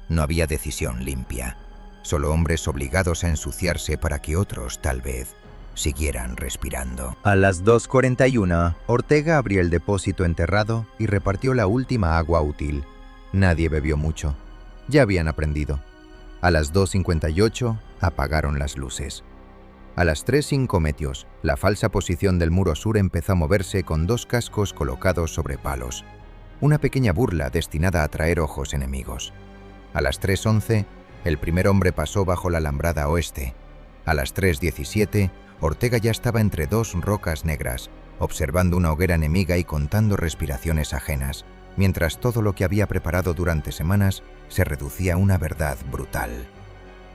No había decisión limpia, solo hombres obligados a ensuciarse para que otros, tal vez, siguieran respirando. A las 2:41, Ortega abrió el depósito enterrado y repartió la última agua útil. Nadie bebió mucho. Ya habían aprendido. A las 2:58, apagaron las luces. A las 3:05 metros, la falsa posición del muro sur empezó a moverse con 2 cascos colocados sobre palos. Una pequeña burla destinada a atraer ojos enemigos. A las 3:11, el primer hombre pasó bajo la alambrada oeste. A las 3:17, Ortega ya estaba entre 2 rocas negras, observando una hoguera enemiga y contando respiraciones ajenas, mientras todo lo que había preparado durante semanas se reducía a una verdad brutal.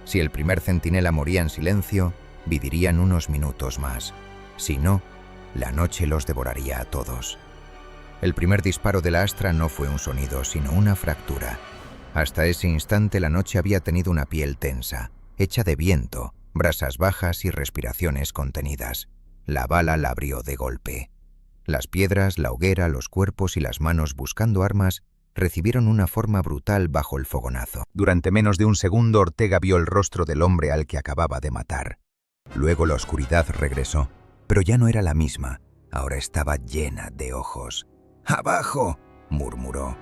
Si el primer centinela moría en silencio, vivirían unos minutos más. Si no, la noche los devoraría a todos. El primer disparo de la Astra no fue un sonido, sino una fractura. Hasta ese instante la noche había tenido una piel tensa, hecha de viento, brasas bajas y respiraciones contenidas. La bala la abrió de golpe. Las piedras, la hoguera, los cuerpos y las manos buscando armas recibieron una forma brutal bajo el fogonazo. Durante menos de un segundo Ortega vio el rostro del hombre al que acababa de matar. Luego la oscuridad regresó, pero ya no era la misma. Ahora estaba llena de ojos. «¡Abajo!», murmuró.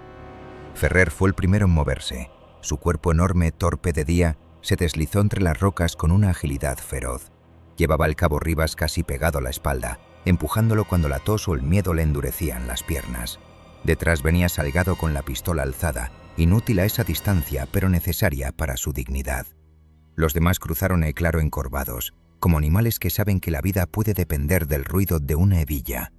Ferrer fue el primero en moverse. Su cuerpo enorme, torpe de día, se deslizó entre las rocas con una agilidad feroz. Llevaba al cabo Rivas casi pegado a la espalda, empujándolo cuando la tos o el miedo le endurecían las piernas. Detrás venía Salgado con la pistola alzada, inútil a esa distancia, pero necesaria para su dignidad. Los demás cruzaron el claro encorvados, como animales que saben que la vida puede depender del ruido de una hebilla.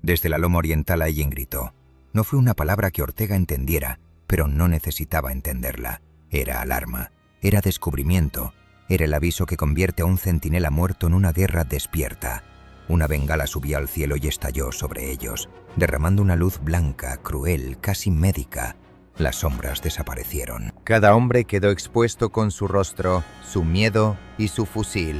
Desde la loma oriental alguien gritó. No fue una palabra que Ortega entendiera, pero no necesitaba entenderla. Era alarma, era descubrimiento, era el aviso que convierte a un centinela muerto en una guerra despierta. Una bengala subió al cielo y estalló sobre ellos, derramando una luz blanca, cruel, casi médica. Las sombras desaparecieron. Cada hombre quedó expuesto con su rostro, su miedo y su fusil.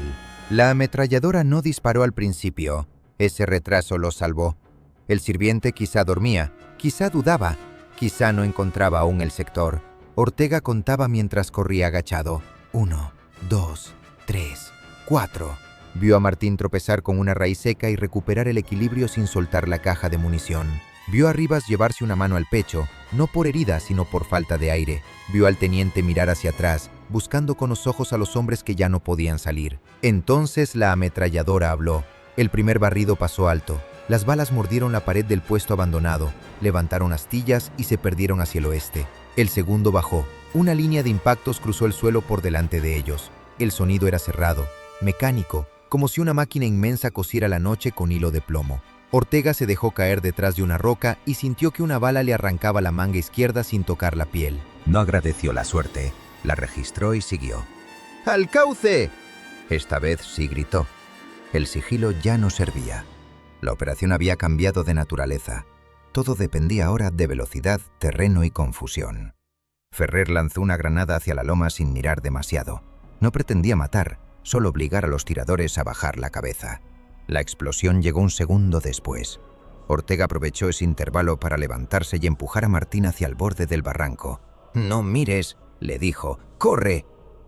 La ametralladora no disparó al principio. Ese retraso lo salvó. El sirviente quizá dormía, quizá dudaba, quizá no encontraba aún el sector. Ortega contaba mientras corría agachado. 1, 2, 3, 4. Vio a Martín tropezar con una raíz seca y recuperar el equilibrio sin soltar la caja de munición. Vio a Rivas llevarse una mano al pecho, no por herida, sino por falta de aire. Vio al teniente mirar hacia atrás, buscando con los ojos a los hombres que ya no podían salir. Entonces la ametralladora habló. El primer barrido pasó alto. Las balas mordieron la pared del puesto abandonado, levantaron astillas y se perdieron hacia el oeste. El segundo bajó. Una línea de impactos cruzó el suelo por delante de ellos. El sonido era cerrado, mecánico, como si una máquina inmensa cosiera la noche con hilo de plomo. Ortega se dejó caer detrás de una roca y sintió que una bala le arrancaba la manga izquierda sin tocar la piel. No agradeció la suerte, la registró y siguió. ¡Al cauce! Esta vez sí gritó. El sigilo ya no servía. La operación había cambiado de naturaleza. Todo dependía ahora de velocidad, terreno y confusión. Ferrer lanzó una granada hacia la loma sin mirar demasiado. No pretendía matar, solo obligar a los tiradores a bajar la cabeza. La explosión llegó un segundo después. Ortega aprovechó ese intervalo para levantarse y empujar a Martín hacia el borde del barranco. «No mires», le dijo. «¡Corre!».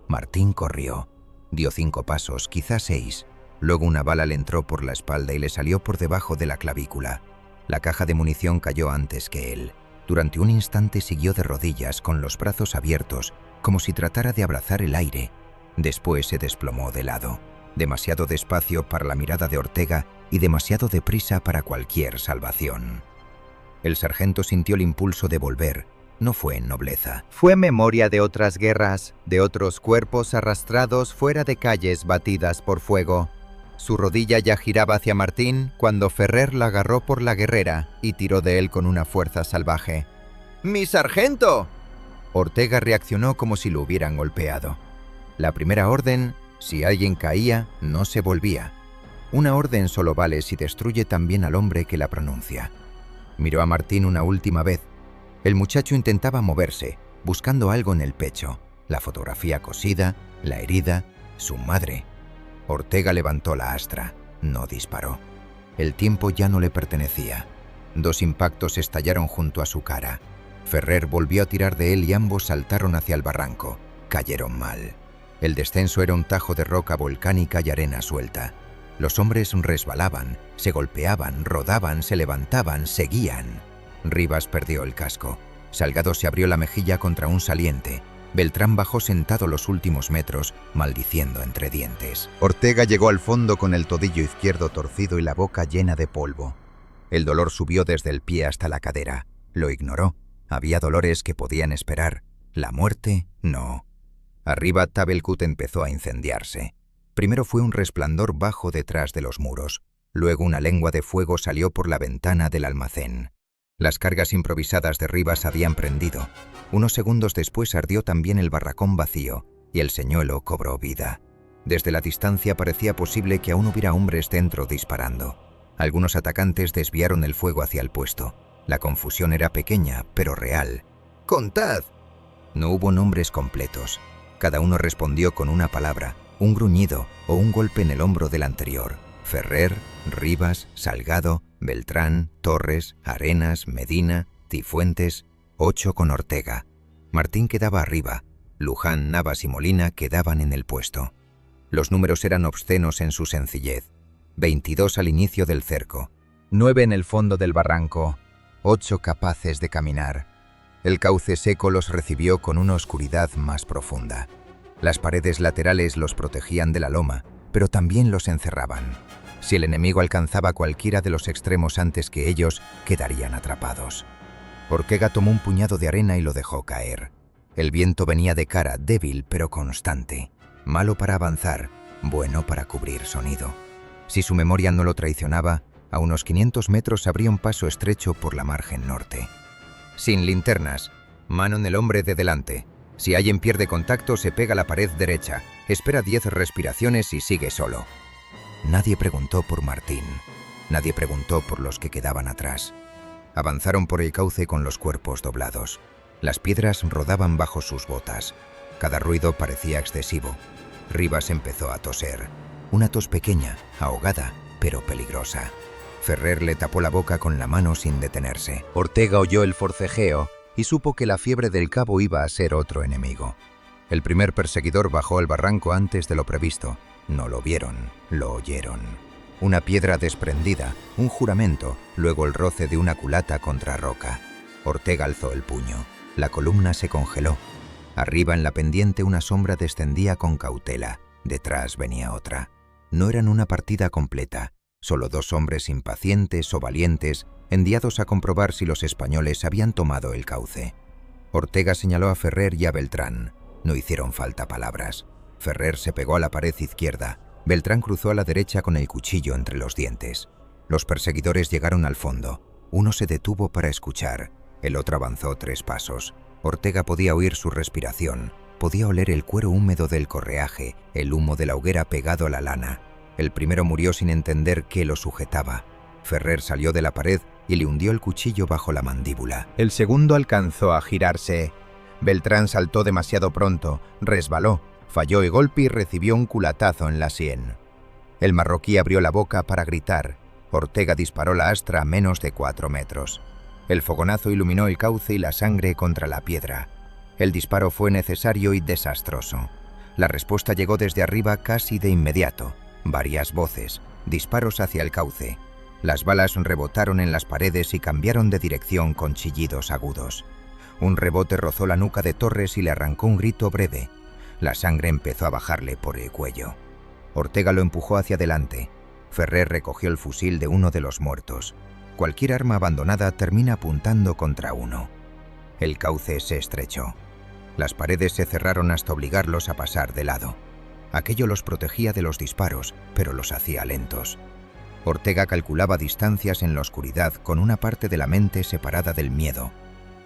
Martín corrió. Dio 5 pasos, quizás 6. Luego una bala le entró por la espalda y le salió por debajo de la clavícula. La caja de munición cayó antes que él. Durante un instante siguió de rodillas con los brazos abiertos, como si tratara de abrazar el aire. Después se desplomó de lado, demasiado despacio para la mirada de Ortega y demasiado deprisa para cualquier salvación. El sargento sintió el impulso de volver. No fue en nobleza. Fue memoria de otras guerras, de otros cuerpos arrastrados fuera de calles batidas por fuego. Su rodilla ya giraba hacia Martín cuando Ferrer la agarró por la guerrera y tiró de él con una fuerza salvaje. ¡Mi sargento! Ortega reaccionó como si lo hubieran golpeado. La primera orden, si alguien caía, no se volvía. Una orden solo vale si destruye también al hombre que la pronuncia. Miró a Martín una última vez. El muchacho intentaba moverse, buscando algo en el pecho. La fotografía cosida, la herida, su madre. Ortega levantó la astra. No disparó. El tiempo ya no le pertenecía. 2 impactos estallaron junto a su cara. Ferrer volvió a tirar de él y ambos saltaron hacia el barranco. Cayeron mal. El descenso era un tajo de roca volcánica y arena suelta. Los hombres resbalaban, se golpeaban, rodaban, se levantaban, seguían. Rivas perdió el casco. Salgado se abrió la mejilla contra un saliente. Beltrán bajó sentado los últimos metros, maldiciendo entre dientes. Ortega llegó al fondo con el tobillo izquierdo torcido y la boca llena de polvo. El dolor subió desde el pie hasta la cadera. Lo ignoró. Había dolores que podían esperar. La muerte, no. Arriba, Tabelkut empezó a incendiarse. Primero fue un resplandor bajo detrás de los muros. Luego una lengua de fuego salió por la ventana del almacén. Las cargas improvisadas de Rivas habían prendido. Unos segundos después ardió también el barracón vacío y el señuelo cobró vida. Desde la distancia parecía posible que aún hubiera hombres dentro disparando. Algunos atacantes desviaron el fuego hacia el puesto. La confusión era pequeña, pero real. ¡Contad! No hubo nombres completos. Cada uno respondió con una palabra, un gruñido o un golpe en el hombro del anterior. Ferrer, Rivas, Salgado, Beltrán, Torres, Arenas, Medina, Cifuentes, 8 con Ortega. Martín quedaba arriba. Luján, Navas y Molina quedaban en el puesto. Los números eran obscenos en su sencillez. 22 al inicio del cerco, 9 en el fondo del barranco, 8 capaces de caminar. El cauce seco los recibió con una oscuridad más profunda. Las paredes laterales los protegían de la loma, pero también los encerraban. Si el enemigo alcanzaba cualquiera de los extremos antes que ellos, quedarían atrapados. Ortega tomó un puñado de arena y lo dejó caer. El viento venía de cara, débil pero constante. Malo para avanzar, bueno para cubrir sonido. Si su memoria no lo traicionaba, a unos 500 metros habría un paso estrecho por la margen norte. Sin linternas, mano en el hombre de delante. Si alguien pierde contacto, se pega a la pared derecha, espera 10 respiraciones y sigue solo. Nadie preguntó por Martín. Nadie preguntó por los que quedaban atrás. Avanzaron por el cauce con los cuerpos doblados. Las piedras rodaban bajo sus botas. Cada ruido parecía excesivo. Rivas empezó a toser. Una tos pequeña, ahogada, pero peligrosa. Ferrer le tapó la boca con la mano sin detenerse. Ortega oyó el forcejeo y supo que la fiebre del cabo iba a ser otro enemigo. El primer perseguidor bajó al barranco antes de lo previsto. No lo vieron, lo oyeron. Una piedra desprendida, un juramento, luego el roce de una culata contra roca. Ortega alzó el puño. La columna se congeló. Arriba en la pendiente una sombra descendía con cautela. Detrás venía otra. No eran una partida completa. Solo 2 hombres impacientes o valientes, enviados a comprobar si los españoles habían tomado el cauce. Ortega señaló a Ferrer y a Beltrán. No hicieron falta palabras. Ferrer se pegó a la pared izquierda. Beltrán cruzó a la derecha con el cuchillo entre los dientes. Los perseguidores llegaron al fondo. Uno se detuvo para escuchar. El otro avanzó 3 pasos. Ortega podía oír su respiración. Podía oler el cuero húmedo del correaje, el humo de la hoguera pegado a la lana. El primero murió sin entender qué lo sujetaba. Ferrer salió de la pared y le hundió el cuchillo bajo la mandíbula. El segundo alcanzó a girarse. Beltrán saltó demasiado pronto, resbaló, falló el golpe y recibió un culatazo en la sien. El marroquí abrió la boca para gritar. Ortega disparó la astra a menos de 4 metros. El fogonazo iluminó el cauce y la sangre contra la piedra. El disparo fue necesario y desastroso. La respuesta llegó desde arriba casi de inmediato. Varias voces, disparos hacia el cauce. Las balas rebotaron en las paredes y cambiaron de dirección con chillidos agudos. Un rebote rozó la nuca de Torres y le arrancó un grito breve. La sangre empezó a bajarle por el cuello. Ortega lo empujó hacia adelante. Ferrer recogió el fusil de uno de los muertos. Cualquier arma abandonada termina apuntando contra uno. El cauce se estrechó. Las paredes se cerraron hasta obligarlos a pasar de lado. Aquello los protegía de los disparos, pero los hacía lentos. Ortega calculaba distancias en la oscuridad con una parte de la mente separada del miedo.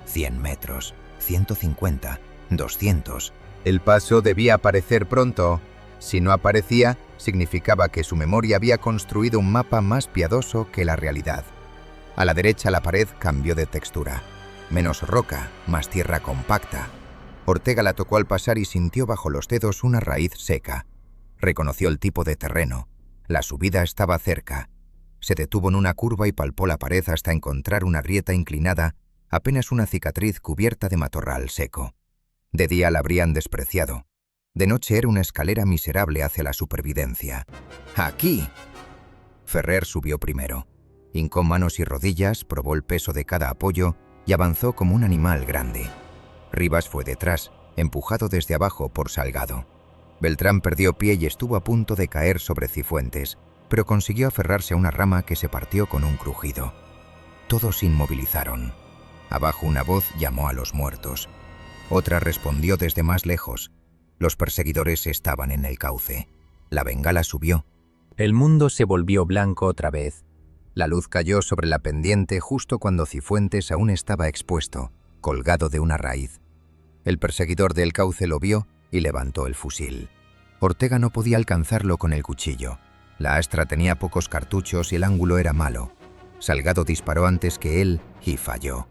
100 metros, 150, 200. El paso debía aparecer pronto. Si no aparecía, significaba que su memoria había construido un mapa más piadoso que la realidad. A la derecha la pared cambió de textura. Menos roca, más tierra compacta. Ortega la tocó al pasar y sintió bajo los dedos una raíz seca. Reconoció el tipo de terreno. La subida estaba cerca. Se detuvo en una curva y palpó la pared hasta encontrar una grieta inclinada, apenas una cicatriz cubierta de matorral seco. De día la habrían despreciado. De noche era una escalera miserable hacia la supervivencia. ¡Aquí! Ferrer subió primero. Hincó manos y rodillas, probó el peso de cada apoyo y avanzó como un animal grande. Rivas fue detrás, empujado desde abajo por Salgado. Beltrán perdió pie y estuvo a punto de caer sobre Cifuentes, pero consiguió aferrarse a una rama que se partió con un crujido. Todos inmovilizaron. Abajo una voz llamó a los muertos. Otra respondió desde más lejos. Los perseguidores estaban en el cauce. La bengala subió. El mundo se volvió blanco otra vez. La luz cayó sobre la pendiente justo cuando Cifuentes aún estaba expuesto, colgado de una raíz. El perseguidor del cauce lo vio y levantó el fusil. Ortega no podía alcanzarlo con el cuchillo. La astra tenía pocos cartuchos y el ángulo era malo. Salgado disparó antes que él y falló.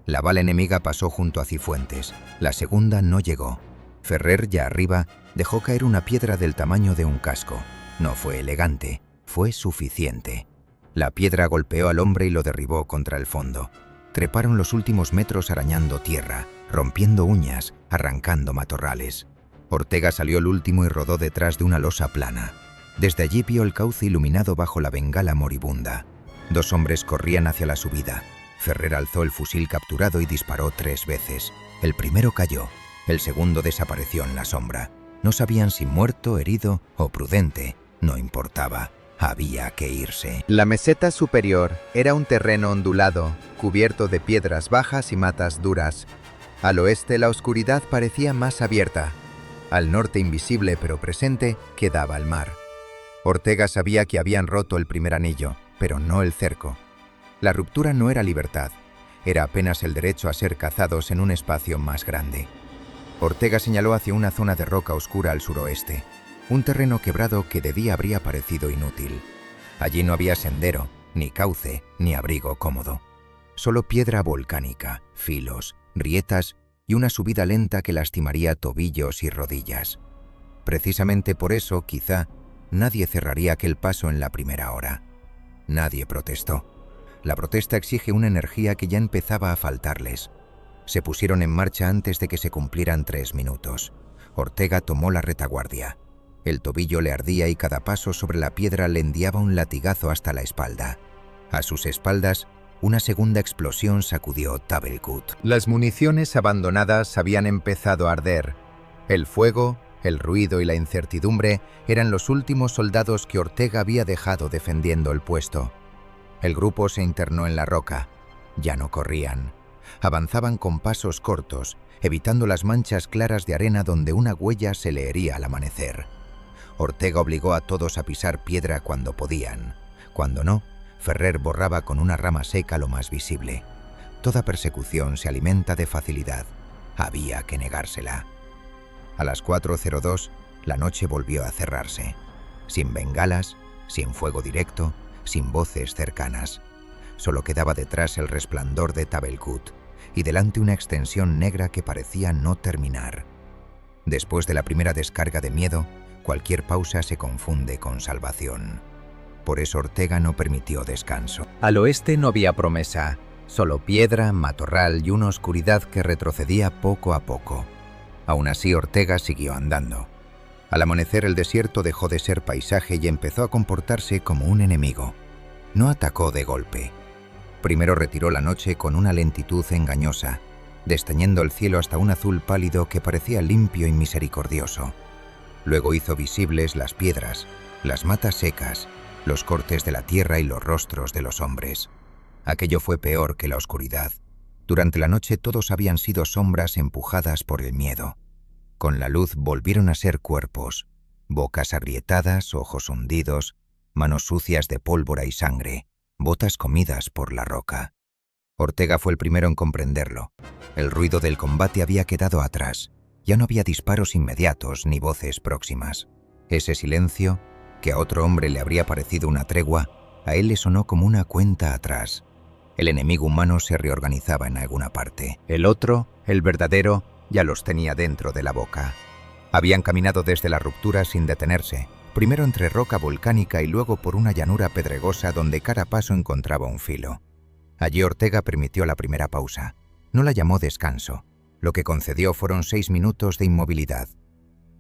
La bala enemiga pasó junto a Cifuentes. La segunda no llegó. Ferrer, ya arriba, dejó caer una piedra del tamaño de un casco. No fue elegante, fue suficiente. La piedra golpeó al hombre y lo derribó contra el fondo. Treparon los últimos metros arañando tierra, rompiendo uñas, arrancando matorrales. Ortega salió el último y rodó detrás de una losa plana. Desde allí vio el cauce iluminado bajo la bengala moribunda. 2 hombres corrían hacia la subida. Ferrer alzó el fusil capturado y disparó 3 veces. El primero cayó, el segundo desapareció en la sombra. No sabían si muerto, herido o prudente. No importaba. Había que irse. La meseta superior era un terreno ondulado, cubierto de piedras bajas y matas duras. Al oeste la oscuridad parecía más abierta. Al norte, invisible pero presente, quedaba el mar. Ortega sabía que habían roto el primer anillo, pero no el cerco. La ruptura no era libertad, era apenas el derecho a ser cazados en un espacio más grande. Ortega señaló hacia una zona de roca oscura al suroeste. Un terreno quebrado que de día habría parecido inútil. Allí no había sendero, ni cauce, ni abrigo cómodo. Solo piedra volcánica, filos, grietas y una subida lenta que lastimaría tobillos y rodillas. Precisamente por eso, quizá, nadie cerraría aquel paso en la primera hora. Nadie protestó. La protesta exige una energía que ya empezaba a faltarles. Se pusieron en marcha antes de que se cumplieran 3 minutos. Ortega tomó la retaguardia. El tobillo le ardía y cada paso sobre la piedra le enviaba un latigazo hasta la espalda. A sus espaldas, una segunda explosión sacudió Tabelkut. Las municiones abandonadas habían empezado a arder. El fuego, el ruido y la incertidumbre eran los últimos soldados que Ortega había dejado defendiendo el puesto. El grupo se internó en la roca. Ya no corrían. Avanzaban con pasos cortos, evitando las manchas claras de arena donde una huella se leería al amanecer. Ortega obligó a todos a pisar piedra cuando podían. Cuando no, Ferrer borraba con una rama seca lo más visible. Toda persecución se alimenta de facilidad. Había que negársela. A las 4:02, la noche volvió a cerrarse. Sin bengalas, sin fuego directo, sin voces cercanas. Solo quedaba detrás el resplandor de Tabelkut y delante una extensión negra que parecía no terminar. Después de la primera descarga de miedo, cualquier pausa se confunde con salvación. Por eso Ortega no permitió descanso. Al oeste no había promesa, solo piedra, matorral y una oscuridad que retrocedía poco a poco. Aún así, Ortega siguió andando. Al amanecer, el desierto dejó de ser paisaje y empezó a comportarse como un enemigo. No atacó de golpe. Primero retiró la noche con una lentitud engañosa, desteñendo el cielo hasta un azul pálido que parecía limpio y misericordioso. Luego hizo visibles las piedras, las matas secas, los cortes de la tierra y los rostros de los hombres. Aquello fue peor que la oscuridad. Durante la noche todos habían sido sombras empujadas por el miedo. Con la luz volvieron a ser cuerpos, bocas agrietadas, ojos hundidos, manos sucias de pólvora y sangre, botas comidas por la roca. Ortega fue el primero en comprenderlo. El ruido del combate había quedado atrás. Ya no había disparos inmediatos ni voces próximas. Ese silencio, que a otro hombre le habría parecido una tregua, a él le sonó como una cuenta atrás. El enemigo humano se reorganizaba en alguna parte. El otro, el verdadero, ya los tenía dentro de la boca. Habían caminado desde la ruptura sin detenerse, primero entre roca volcánica y luego por una llanura pedregosa donde cada paso encontraba un filo. Allí Ortega permitió la primera pausa. No la llamó descanso. Lo que concedió fueron 6 minutos de inmovilidad.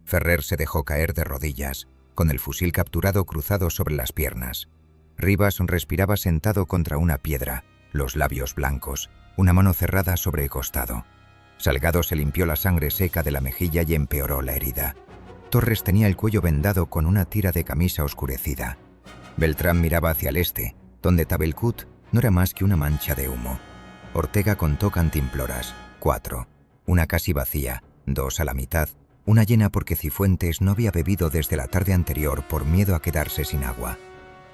Ferrer se dejó caer de rodillas, con el fusil capturado cruzado sobre las piernas. Rivas respiraba sentado contra una piedra, los labios blancos, una mano cerrada sobre el costado. Salgado se limpió la sangre seca de la mejilla y empeoró la herida. Torres tenía el cuello vendado con una tira de camisa oscurecida. Beltrán miraba hacia el este, donde Tabelcut no era más que una mancha de humo. Ortega contó cantimploras, 4. Una casi vacía, 2 a la mitad, una llena porque Cifuentes no había bebido desde la tarde anterior por miedo a quedarse sin agua.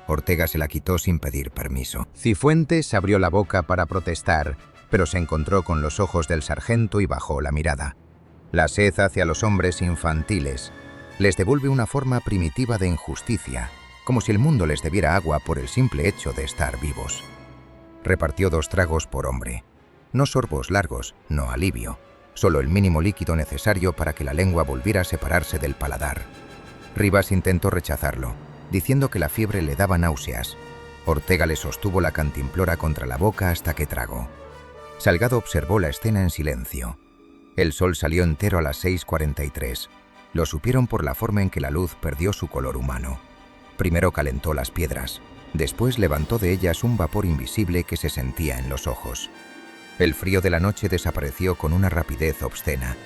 Ortega se la quitó sin pedir permiso. Cifuentes abrió la boca para protestar, pero se encontró con los ojos del sargento y bajó la mirada. La sed hacia los hombres infantiles les devuelve una forma primitiva de injusticia, como si el mundo les debiera agua por el simple hecho de estar vivos. Repartió 2 tragos por hombre. No sorbos largos, no alivio. Solo el mínimo líquido necesario para que la lengua volviera a separarse del paladar. Rivas intentó rechazarlo, diciendo que la fiebre le daba náuseas. Ortega le sostuvo la cantimplora contra la boca hasta que tragó. Salgado observó la escena en silencio. El sol salió entero a las 6:43. Lo supieron por la forma en que la luz perdió su color humano. Primero calentó las piedras, después levantó de ellas un vapor invisible que se sentía en los ojos. El frío de la noche desapareció con una rapidez obscena.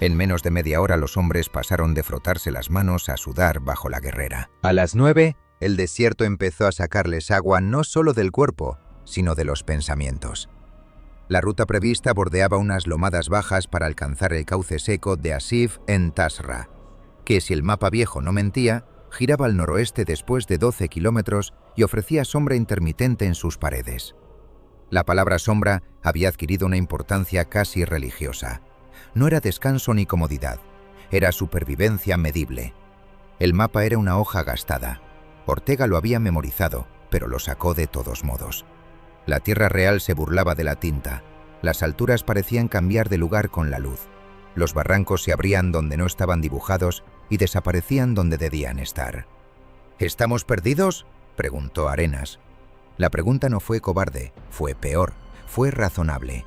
En menos de media hora los hombres pasaron de frotarse las manos a sudar bajo la guerrera. A las 9, el desierto empezó a sacarles agua no solo del cuerpo, sino de los pensamientos. La ruta prevista bordeaba unas lomadas bajas para alcanzar el cauce seco de Asif en Tasra, que si el mapa viejo no mentía, giraba al noroeste después de 12 kilómetros y ofrecía sombra intermitente en sus paredes. La palabra sombra había adquirido una importancia casi religiosa. No era descanso ni comodidad, era supervivencia medible. El mapa era una hoja gastada. Ortega lo había memorizado, pero lo sacó de todos modos. La tierra real se burlaba de la tinta. Las alturas parecían cambiar de lugar con la luz. Los barrancos se abrían donde no estaban dibujados y desaparecían donde debían estar. ¿Estamos perdidos?, preguntó Arenas. La pregunta no fue cobarde, fue peor, fue razonable.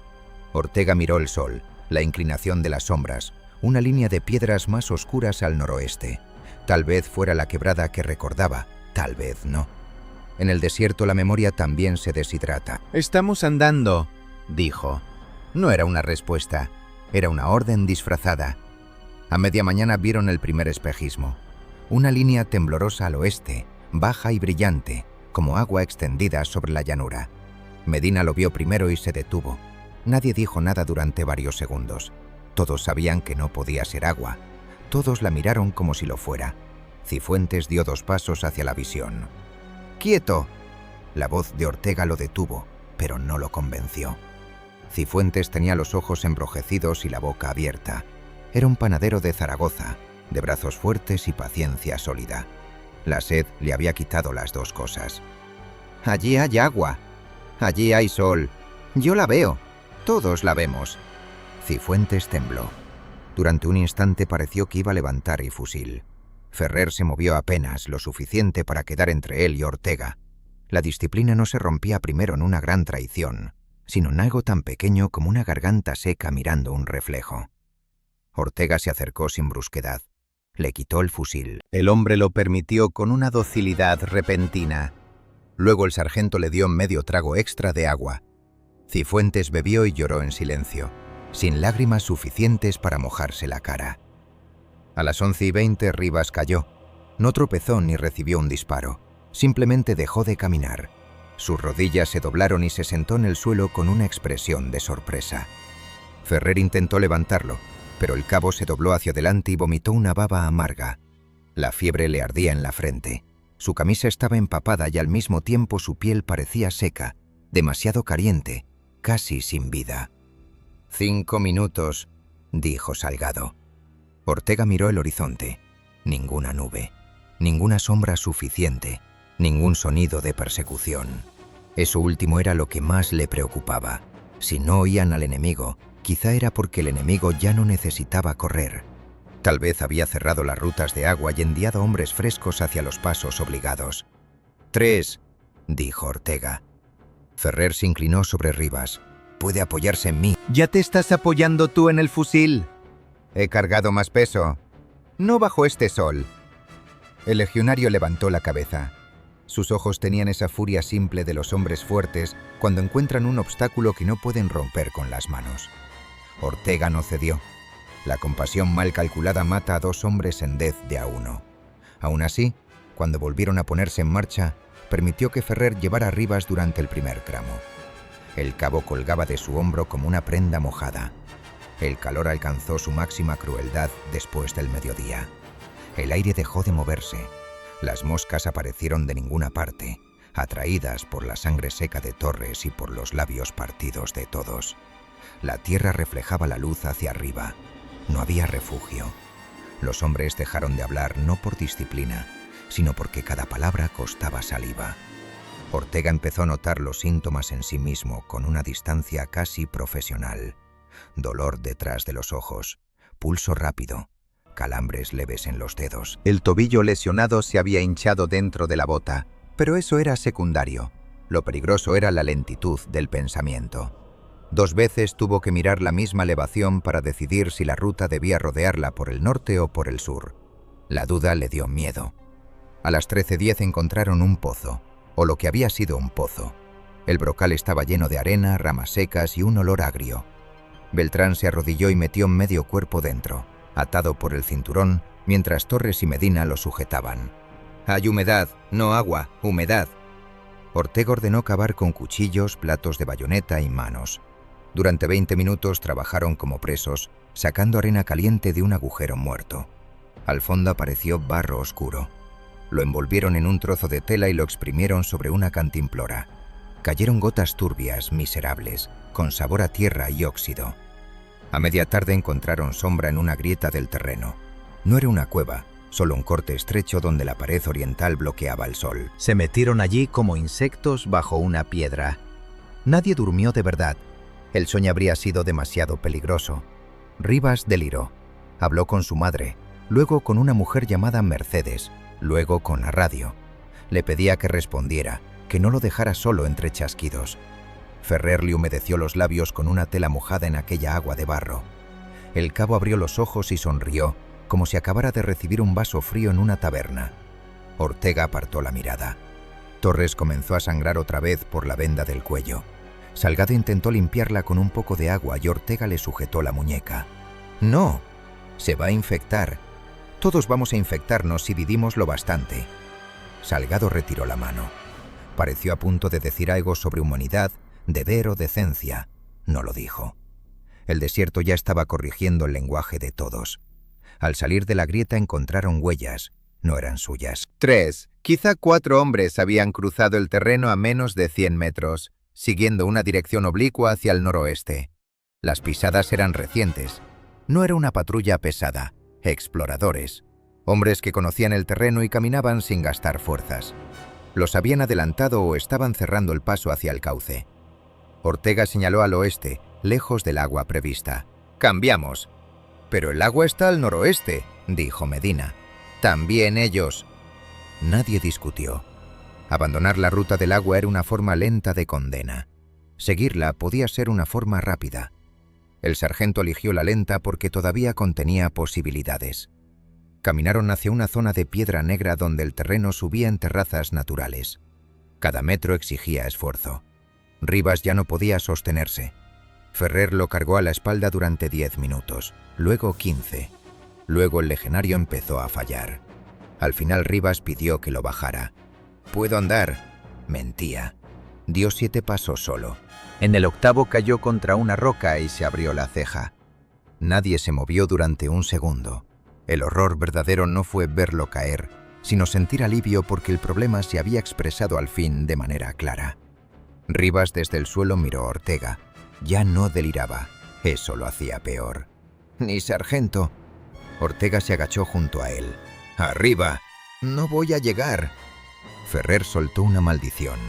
Ortega miró el sol, la inclinación de las sombras, una línea de piedras más oscuras al noroeste. Tal vez fuera la quebrada que recordaba, tal vez no. En el desierto la memoria también se deshidrata. «Estamos andando», dijo. No era una respuesta, era una orden disfrazada. A media mañana vieron el primer espejismo. Una línea temblorosa al oeste, baja y brillante, como agua extendida sobre la llanura. Medina lo vio primero y se detuvo. Nadie dijo nada durante varios segundos. Todos sabían que no podía ser agua. Todos la miraron como si lo fuera. Cifuentes dio 2 pasos hacia la visión. ¡Quieto! La voz de Ortega lo detuvo, pero no lo convenció. Cifuentes tenía los ojos enrojecidos y la boca abierta. Era un panadero de Zaragoza, de brazos fuertes y paciencia sólida. La sed le había quitado las 2 cosas. «Allí hay agua. Allí hay sol. Yo la veo. Todos la vemos». Cifuentes tembló. Durante un instante pareció que iba a levantar el fusil. Ferrer se movió apenas, lo suficiente para quedar entre él y Ortega. La disciplina no se rompía primero en una gran traición, sino en algo tan pequeño como una garganta seca mirando un reflejo. Ortega se acercó sin brusquedad. Le quitó el fusil. El hombre lo permitió con una docilidad repentina. Luego el sargento le dio medio trago extra de agua. Cifuentes bebió y lloró en silencio, sin lágrimas suficientes para mojarse la cara. A las 11:20 Rivas cayó. No tropezó ni recibió un disparo. Simplemente dejó de caminar. Sus rodillas se doblaron y se sentó en el suelo con una expresión de sorpresa. Ferrer intentó levantarlo, pero el cabo se dobló hacia adelante y vomitó una baba amarga. La fiebre le ardía en la frente. Su camisa estaba empapada y al mismo tiempo su piel parecía seca, demasiado caliente, casi sin vida. 5 minutos, dijo Salgado. Ortega miró el horizonte. Ninguna nube, ninguna sombra suficiente, ningún sonido de persecución. Eso último era lo que más le preocupaba. Si no oían al enemigo, quizá era porque el enemigo ya no necesitaba correr. Tal vez había cerrado las rutas de agua y enviado hombres frescos hacia los pasos obligados. 3, dijo Ortega. Ferrer se inclinó sobre Rivas. Puede apoyarse en mí. Ya te estás apoyando tú en el fusil. He cargado más peso. No bajo este sol. El legionario levantó la cabeza. Sus ojos tenían esa furia simple de los hombres fuertes cuando encuentran un obstáculo que no pueden romper con las manos. Ortega no cedió. La compasión mal calculada mata a 2 hombres en vez de a 1. Aún así, cuando volvieron a ponerse en marcha, permitió que Ferrer llevara a Rivas durante el primer tramo. El cabo colgaba de su hombro como una prenda mojada. El calor alcanzó su máxima crueldad después del mediodía. El aire dejó de moverse. Las moscas aparecieron de ninguna parte, atraídas por la sangre seca de Torres y por los labios partidos de todos. La tierra reflejaba la luz hacia arriba. No había refugio. Los hombres dejaron de hablar no por disciplina, sino porque cada palabra costaba saliva. Ortega empezó a notar los síntomas en sí mismo con una distancia casi profesional. Dolor detrás de los ojos, pulso rápido, calambres leves en los dedos. El tobillo lesionado se había hinchado dentro de la bota, pero eso era secundario. Lo peligroso era la lentitud del pensamiento. 2 veces tuvo que mirar la misma elevación para decidir si la ruta debía rodearla por el norte o por el sur. La duda le dio miedo. A las 13:10 encontraron un pozo, o lo que había sido un pozo. El brocal estaba lleno de arena, ramas secas y un olor agrio. Beltrán se arrodilló y metió medio cuerpo dentro, atado por el cinturón, mientras Torres y Medina lo sujetaban. «Hay humedad, no agua, humedad». Ortega ordenó cavar con cuchillos, platos de bayoneta y manos. Durante 20 minutos trabajaron como presos, sacando arena caliente de un agujero muerto. Al fondo apareció barro oscuro. Lo envolvieron en un trozo de tela y lo exprimieron sobre una cantimplora. Cayeron gotas turbias, miserables, con sabor a tierra y óxido. A media tarde encontraron sombra en una grieta del terreno. No era una cueva, solo un corte estrecho donde la pared oriental bloqueaba el sol. Se metieron allí como insectos bajo una piedra. Nadie durmió de verdad. El sueño habría sido demasiado peligroso. Rivas deliró. Habló con su madre, luego con una mujer llamada Mercedes, luego con la radio. Le pedía que respondiera, que no lo dejara solo entre chasquidos. Ferrer le humedeció los labios con una tela mojada en aquella agua de barro. El cabo abrió los ojos y sonrió, como si acabara de recibir un vaso frío en una taberna. Ortega apartó la mirada. Torres comenzó a sangrar otra vez por la venda del cuello. Salgado intentó limpiarla con un poco de agua y Ortega le sujetó la muñeca. «No, se va a infectar. Todos vamos a infectarnos si vivimos lo bastante». Salgado retiró la mano. Pareció a punto de decir algo sobre humanidad, deber o decencia. No lo dijo. El desierto ya estaba corrigiendo el lenguaje de todos. Al salir de la grieta encontraron huellas. No eran suyas. 3, quizá 4 hombres habían cruzado el terreno a menos de 100 metros. Siguiendo una dirección oblicua hacia el noroeste. Las pisadas eran recientes. No era una patrulla pesada, exploradores, hombres que conocían el terreno y caminaban sin gastar fuerzas. Los habían adelantado o estaban cerrando el paso hacia el cauce. Ortega señaló al oeste, lejos del agua prevista. «Cambiamos». «Pero el agua está al noroeste», dijo Medina. «También ellos». Nadie discutió. Abandonar la ruta del agua era una forma lenta de condena. Seguirla podía ser una forma rápida. El sargento eligió la lenta porque todavía contenía posibilidades. Caminaron hacia una zona de piedra negra donde el terreno subía en terrazas naturales. Cada metro exigía esfuerzo. Rivas ya no podía sostenerse. Ferrer lo cargó a la espalda durante 10 minutos, luego 15. Luego el legionario empezó a fallar. Al final Rivas pidió que lo bajara. «¿Puedo andar?» Mentía. Dio 7 pasos solo. En el octavo cayó contra una roca y se abrió la ceja. Nadie se movió durante un segundo. El horror verdadero no fue verlo caer, sino sentir alivio porque el problema se había expresado al fin de manera clara. Rivas desde el suelo miró a Ortega. Ya no deliraba. Eso lo hacía peor. «Ni sargento». Ortega se agachó junto a él. «¡Arriba! ¡No voy a llegar!». Ferrer soltó una maldición.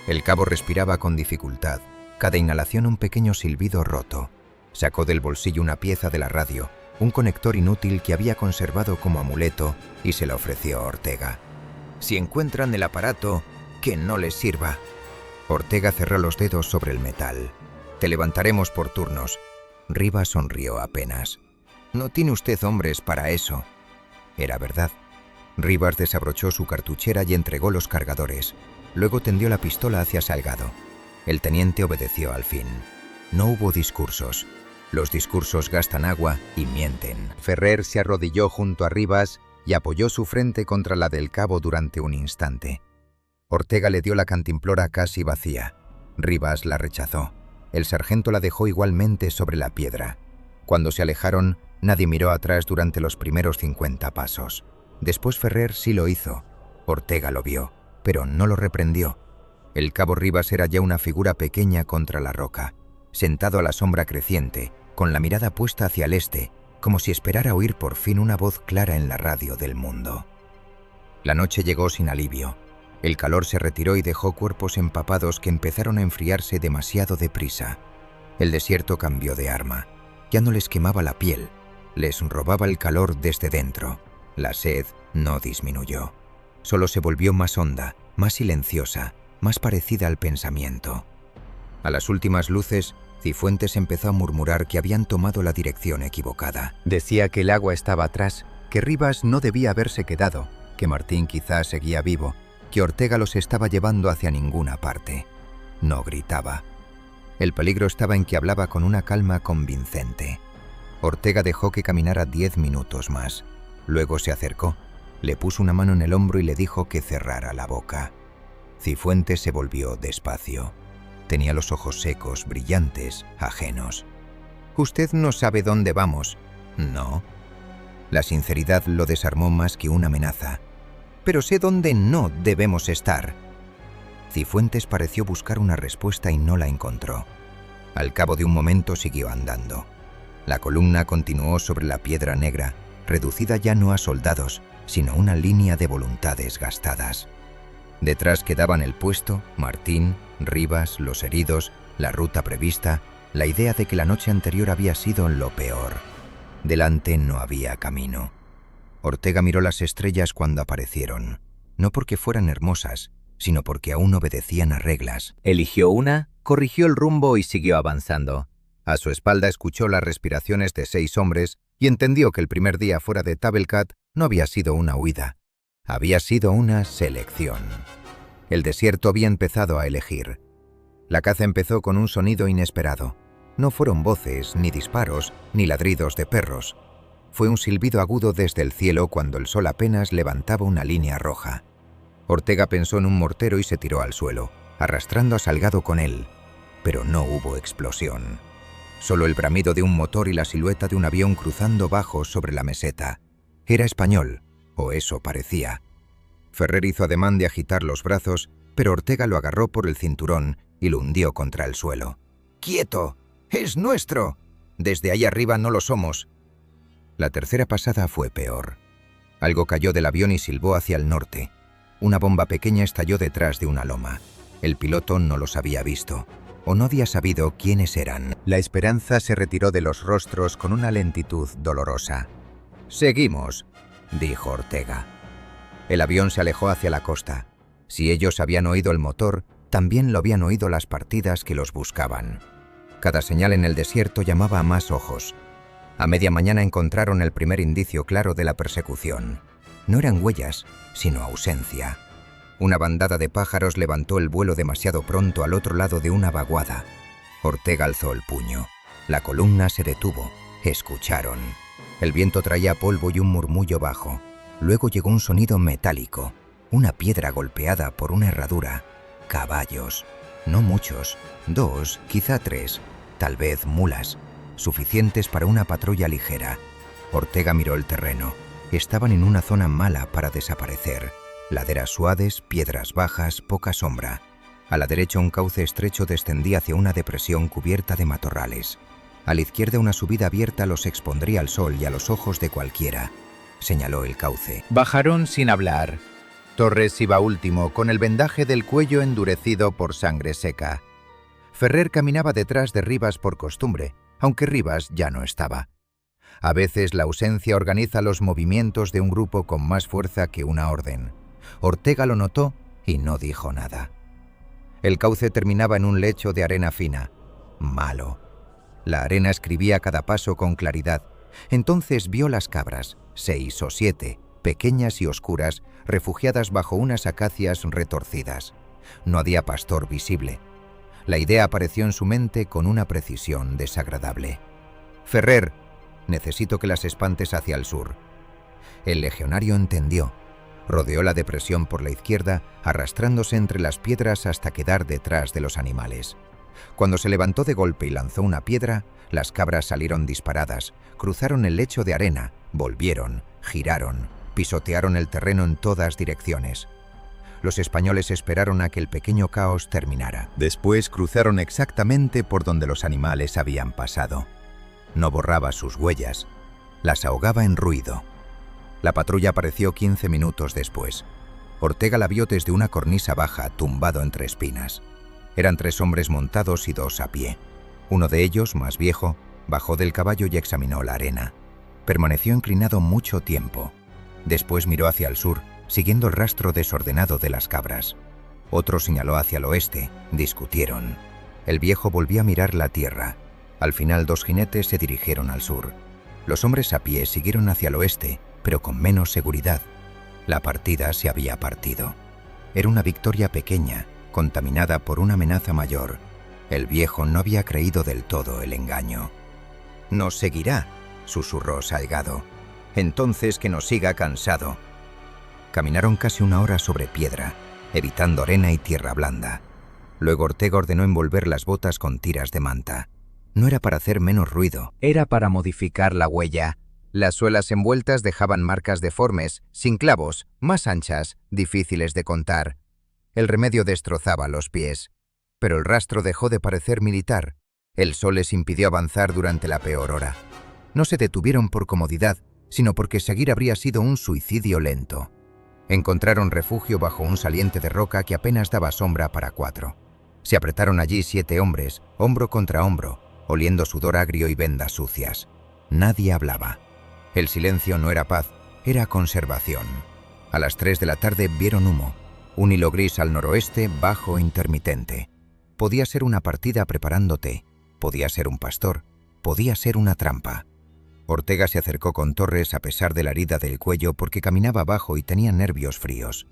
El cabo respiraba con dificultad. Cada inhalación un pequeño silbido roto. Sacó del bolsillo una pieza de la radio, un conector inútil que había conservado como amuleto, y se la ofreció a Ortega. «Si encuentran el aparato, que no les sirva». Ortega cerró los dedos sobre el metal. «Te levantaremos por turnos». Rivas sonrió apenas. «No tiene usted hombres para eso». Era verdad. Rivas desabrochó su cartuchera y entregó los cargadores. Luego tendió la pistola hacia Salgado. El teniente obedeció al fin. No hubo discursos. Los discursos gastan agua y mienten. Ferrer se arrodilló junto a Rivas y apoyó su frente contra la del cabo durante un instante. Ortega le dio la cantimplora casi vacía. Rivas la rechazó. El sargento la dejó igualmente sobre la piedra. Cuando se alejaron, nadie miró atrás durante los primeros 50 pasos. Después Ferrer sí lo hizo. Ortega lo vio, pero no lo reprendió. El cabo Rivas era ya una figura pequeña contra la roca, sentado a la sombra creciente, con la mirada puesta hacia el este, como si esperara oír por fin una voz clara en la radio del mundo. La noche llegó sin alivio. El calor se retiró y dejó cuerpos empapados que empezaron a enfriarse demasiado deprisa. El desierto cambió de arma. Ya no les quemaba la piel, les robaba el calor desde dentro. La sed no disminuyó. Solo se volvió más honda, más silenciosa, más parecida al pensamiento. A las últimas luces, Cifuentes empezó a murmurar que habían tomado la dirección equivocada. Decía que el agua estaba atrás, que Rivas no debía haberse quedado, que Martín quizás seguía vivo, que Ortega los estaba llevando hacia ninguna parte. No gritaba. El peligro estaba en que hablaba con una calma convincente. Ortega dejó que caminara 10 minutos más. Luego se acercó, le puso una mano en el hombro y le dijo que cerrara la boca. Cifuentes se volvió despacio. Tenía los ojos secos, brillantes, ajenos. «¿Usted no sabe dónde vamos?» «No». La sinceridad lo desarmó más que una amenaza. «Pero sé dónde no debemos estar». Cifuentes pareció buscar una respuesta y no la encontró. Al cabo de un momento siguió andando. La columna continuó sobre la piedra negra, reducida ya no a soldados, sino una línea de voluntades gastadas. Detrás quedaban el puesto, Martín, Rivas, los heridos, la ruta prevista, la idea de que la noche anterior había sido lo peor. Delante no había camino. Ortega miró las estrellas cuando aparecieron, no porque fueran hermosas, sino porque aún obedecían a reglas. Eligió una, corrigió el rumbo y siguió avanzando. A su espalda escuchó las respiraciones de 6 hombres y entendió que el primer día fuera de Tabelcat no había sido una huida, había sido una selección. El desierto había empezado a elegir. La caza empezó con un sonido inesperado. No fueron voces, ni disparos, ni ladridos de perros. Fue un silbido agudo desde el cielo cuando el sol apenas levantaba una línea roja. Ortega pensó en un mortero y se tiró al suelo, arrastrando a Salgado con él. Pero no hubo explosión. Solo el bramido de un motor y la silueta de un avión cruzando bajo sobre la meseta. Era español, o eso parecía. Ferrer hizo ademán de agitar los brazos, pero Ortega lo agarró por el cinturón y lo hundió contra el suelo. «¡Quieto! ¡Es nuestro! Desde ahí arriba no lo somos». La tercera pasada fue peor. Algo cayó del avión y silbó hacia el norte. Una bomba pequeña estalló detrás de una loma. El piloto no los había visto, o no había sabido quiénes eran. La esperanza se retiró de los rostros con una lentitud dolorosa. «Seguimos», dijo Ortega. El avión se alejó hacia la costa. Si ellos habían oído el motor, también lo habían oído las partidas que los buscaban. Cada señal en el desierto llamaba a más ojos. A media mañana encontraron el primer indicio claro de la persecución. No eran huellas, sino ausencia. Una bandada de pájaros levantó el vuelo demasiado pronto al otro lado de una vaguada. Ortega alzó el puño. La columna se detuvo. Escucharon. El viento traía polvo y un murmullo bajo. Luego llegó un sonido metálico. Una piedra golpeada por una herradura. Caballos. No muchos. 2, quizá 3. Tal vez mulas. Suficientes para una patrulla ligera. Ortega miró el terreno. Estaban en una zona mala para desaparecer. Laderas suaves, piedras bajas, poca sombra. A la derecha un cauce estrecho descendía hacia una depresión cubierta de matorrales. A la izquierda una subida abierta los expondría al sol y a los ojos de cualquiera. Señaló el cauce. Bajaron sin hablar. Torres iba último, con el vendaje del cuello endurecido por sangre seca. Ferrer caminaba detrás de Rivas por costumbre, aunque Rivas ya no estaba. A veces la ausencia organiza los movimientos de un grupo con más fuerza que una orden. Ortega lo notó y no dijo nada. El cauce terminaba en un lecho de arena fina. Malo. La arena escribía cada paso con claridad. Entonces vio las cabras, 6 o 7, pequeñas y oscuras, refugiadas bajo unas acacias retorcidas. No había pastor visible. La idea apareció en su mente con una precisión desagradable. «Ferrer, necesito que las espantes hacia el sur». El legionario entendió. Rodeó la depresión por la izquierda, arrastrándose entre las piedras hasta quedar detrás de los animales. Cuando se levantó de golpe y lanzó una piedra, las cabras salieron disparadas, cruzaron el lecho de arena, volvieron, giraron, pisotearon el terreno en todas direcciones. Los españoles esperaron a que el pequeño caos terminara. Después cruzaron exactamente por donde los animales habían pasado. No borraba sus huellas, las ahogaba en ruido. La patrulla apareció 15 minutos después. Ortega la vio desde una cornisa baja, tumbado entre espinas. Eran 3 hombres montados y 2 a pie. Uno de ellos, más viejo, bajó del caballo y examinó la arena. Permaneció inclinado mucho tiempo. Después miró hacia el sur, siguiendo el rastro desordenado de las cabras. Otro señaló hacia el oeste. Discutieron. El viejo volvió a mirar la tierra. Al final 2 jinetes se dirigieron al sur. Los hombres a pie siguieron hacia el oeste, pero con menos seguridad. La partida se había partido. Era una victoria pequeña, contaminada por una amenaza mayor. El viejo no había creído del todo el engaño. «Nos seguirá», susurró Salgado. «Entonces que nos siga cansado». Caminaron casi 1 hora sobre piedra, evitando arena y tierra blanda. Luego Ortega ordenó envolver las botas con tiras de manta. No era para hacer menos ruido, era para modificar la huella. Las suelas envueltas dejaban marcas deformes, sin clavos, más anchas, difíciles de contar. El remedio destrozaba los pies. Pero el rastro dejó de parecer militar. El sol les impidió avanzar durante la peor hora. No se detuvieron por comodidad, sino porque seguir habría sido un suicidio lento. Encontraron refugio bajo un saliente de roca que apenas daba sombra para 4. Se apretaron allí 7 hombres, hombro contra hombro, oliendo sudor agrio y vendas sucias. Nadie hablaba. El silencio no era paz, era conservación. A las 3 de la tarde vieron humo, un hilo gris al noroeste, bajo e intermitente. Podía ser una partida preparándote, podía ser un pastor, podía ser una trampa. Ortega se acercó con Torres a pesar de la herida del cuello porque caminaba bajo y tenía nervios fríos.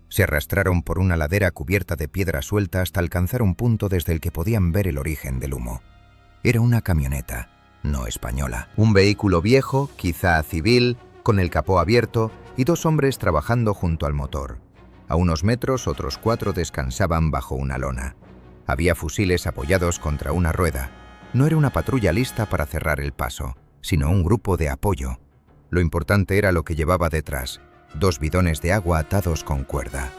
Se arrastraron por una ladera cubierta de piedra suelta hasta alcanzar un punto desde el que podían ver el origen del humo. Era una camioneta, no española. Un vehículo viejo, quizá civil, con el capó abierto y 2 hombres trabajando junto al motor. A unos metros otros 4 descansaban bajo una lona. Había fusiles apoyados contra una rueda. No era una patrulla lista para cerrar el paso, sino un grupo de apoyo. Lo importante era lo que llevaba detrás, 2 bidones de agua atados con cuerda.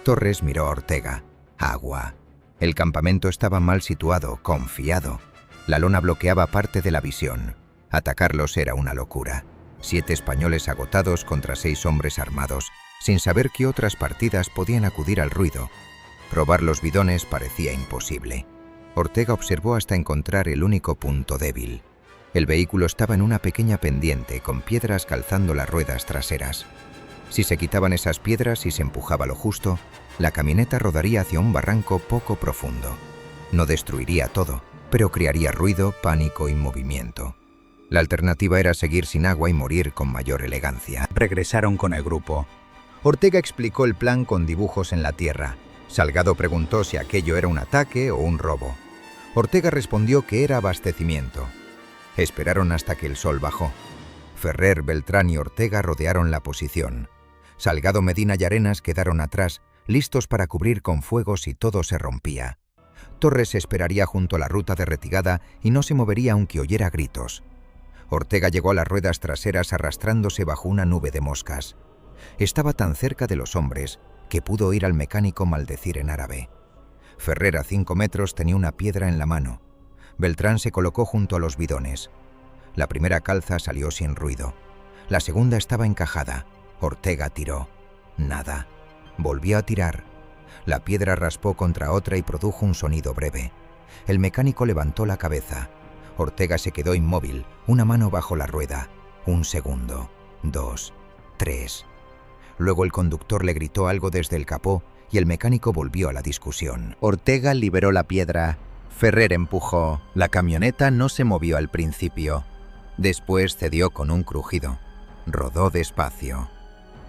Torres miró a Ortega. Agua. El campamento estaba mal situado, confiado. La lona bloqueaba parte de la visión. Atacarlos era una locura. 7 españoles agotados contra 6 hombres armados, sin saber qué otras partidas podían acudir al ruido. Probar los bidones parecía imposible. Ortega observó hasta encontrar el único punto débil. El vehículo estaba en una pequeña pendiente, con piedras calzando las ruedas traseras. Si se quitaban esas piedras y se empujaba lo justo, la camioneta rodaría hacia un barranco poco profundo. No destruiría todo, pero crearía ruido, pánico y movimiento. La alternativa era seguir sin agua y morir con mayor elegancia. Regresaron con el grupo. Ortega explicó el plan con dibujos en la tierra. Salgado preguntó si aquello era un ataque o un robo. Ortega respondió que era abastecimiento. Esperaron hasta que el sol bajó. Ferrer, Beltrán y Ortega rodearon la posición. Salgado, Medina y Arenas quedaron atrás, listos para cubrir con fuego si todo se rompía. Torres esperaría junto a la ruta de retirada y no se movería aunque oyera gritos. Ortega llegó a las ruedas traseras arrastrándose bajo una nube de moscas. Estaba tan cerca de los hombres que pudo oír al mecánico maldecir en árabe. Ferrer, a 5 metros, tenía una piedra en la mano. Beltrán se colocó junto a los bidones. La primera calza salió sin ruido. La segunda estaba encajada. Ortega tiró. Nada. Volvió a tirar. La piedra raspó contra otra y produjo un sonido breve. El mecánico levantó la cabeza. Ortega se quedó inmóvil, una mano bajo la rueda. 1 segundo, 2, 3. Luego el conductor le gritó algo desde el capó y el mecánico volvió a la discusión. Ortega liberó la piedra. Ferrer empujó. La camioneta no se movió al principio. Después cedió con un crujido. Rodó despacio.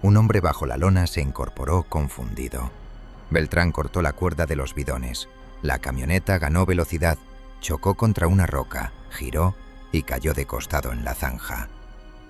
Un hombre bajo la lona se incorporó confundido. Beltrán cortó la cuerda de los bidones. La camioneta ganó velocidad, chocó contra una roca, giró y cayó de costado en la zanja.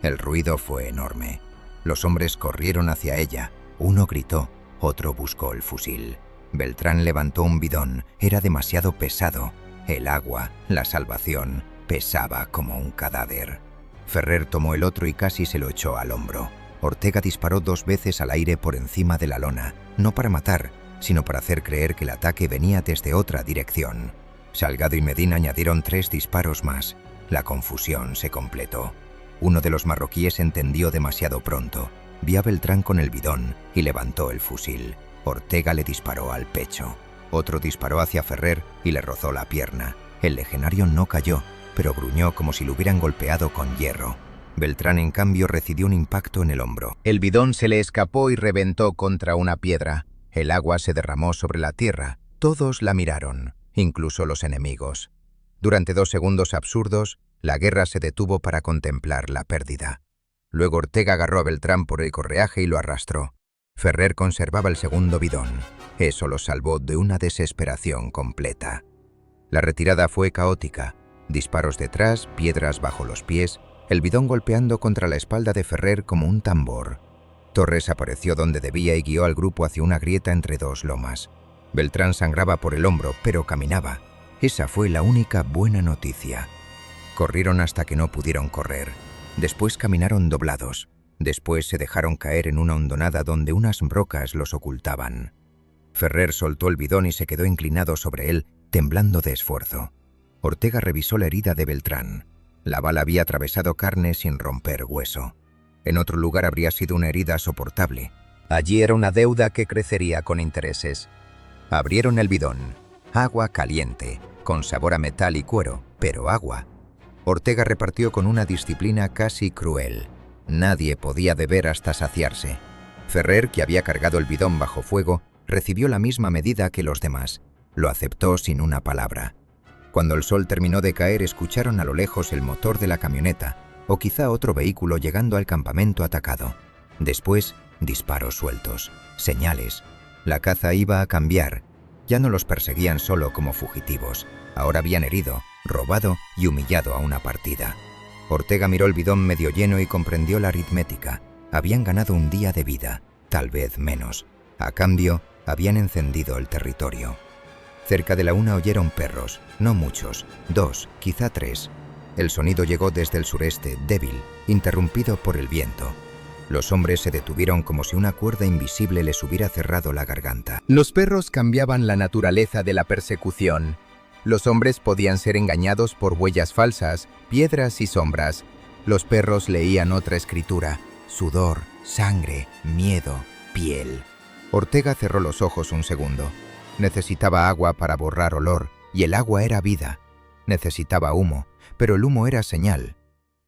El ruido fue enorme. Los hombres corrieron hacia ella. Uno gritó, otro buscó el fusil. Beltrán levantó un bidón. Era demasiado pesado. El agua, la salvación, pesaba como un cadáver. Ferrer tomó el otro y casi se lo echó al hombro. Ortega disparó 2 veces al aire por encima de la lona, no para matar, sino para hacer creer que el ataque venía desde otra dirección. Salgado y Medina añadieron 3 disparos más. La confusión se completó. Uno de los marroquíes entendió demasiado pronto. Vio a Beltrán con el bidón y levantó el fusil. Ortega le disparó al pecho. Otro disparó hacia Ferrer y le rozó la pierna. El legionario no cayó, pero gruñó como si lo hubieran golpeado con hierro. Beltrán, en cambio, recibió un impacto en el hombro. El bidón se le escapó y reventó contra una piedra. El agua se derramó sobre la tierra. Todos la miraron, incluso los enemigos. Durante 2 segundos absurdos, la guerra se detuvo para contemplar la pérdida. Luego Ortega agarró a Beltrán por el correaje y lo arrastró. Ferrer conservaba el segundo bidón. Eso lo salvó de una desesperación completa. La retirada fue caótica. Disparos detrás, piedras bajo los pies, el bidón golpeando contra la espalda de Ferrer como un tambor. Torres apareció donde debía y guió al grupo hacia una grieta entre 2 lomas. Beltrán sangraba por el hombro, pero caminaba. Esa fue la única buena noticia. Corrieron hasta que no pudieron correr. Después caminaron doblados. Después se dejaron caer en una hondonada donde unas rocas los ocultaban. Ferrer soltó el bidón y se quedó inclinado sobre él, temblando de esfuerzo. Ortega revisó la herida de Beltrán. La bala había atravesado carne sin romper hueso. En otro lugar habría sido una herida soportable. Allí era una deuda que crecería con intereses. Abrieron el bidón. Agua caliente, con sabor a metal y cuero, pero agua. Ortega repartió con una disciplina casi cruel. Nadie podía beber hasta saciarse. Ferrer, que había cargado el bidón bajo fuego, recibió la misma medida que los demás. Lo aceptó sin una palabra. Cuando el sol terminó de caer, escucharon a lo lejos el motor de la camioneta, o quizá otro vehículo llegando al campamento atacado. Después, disparos sueltos, señales. La caza iba a cambiar. Ya no los perseguían solo como fugitivos. Ahora habían herido, robado y humillado a una partida. Ortega miró el bidón medio lleno y comprendió la aritmética. Habían ganado un día de vida, tal vez menos. A cambio, habían encendido el territorio. Cerca de la 1 oyeron perros, no muchos, 2, quizá 3. El sonido llegó desde el sureste, débil, interrumpido por el viento. Los hombres se detuvieron como si una cuerda invisible les hubiera cerrado la garganta. Los perros cambiaban la naturaleza de la persecución. Los hombres podían ser engañados por huellas falsas, piedras y sombras. Los perros leían otra escritura: sudor, sangre, miedo, piel. Ortega cerró los ojos un segundo. Necesitaba agua para borrar olor, y el agua era vida. Necesitaba humo, pero el humo era señal.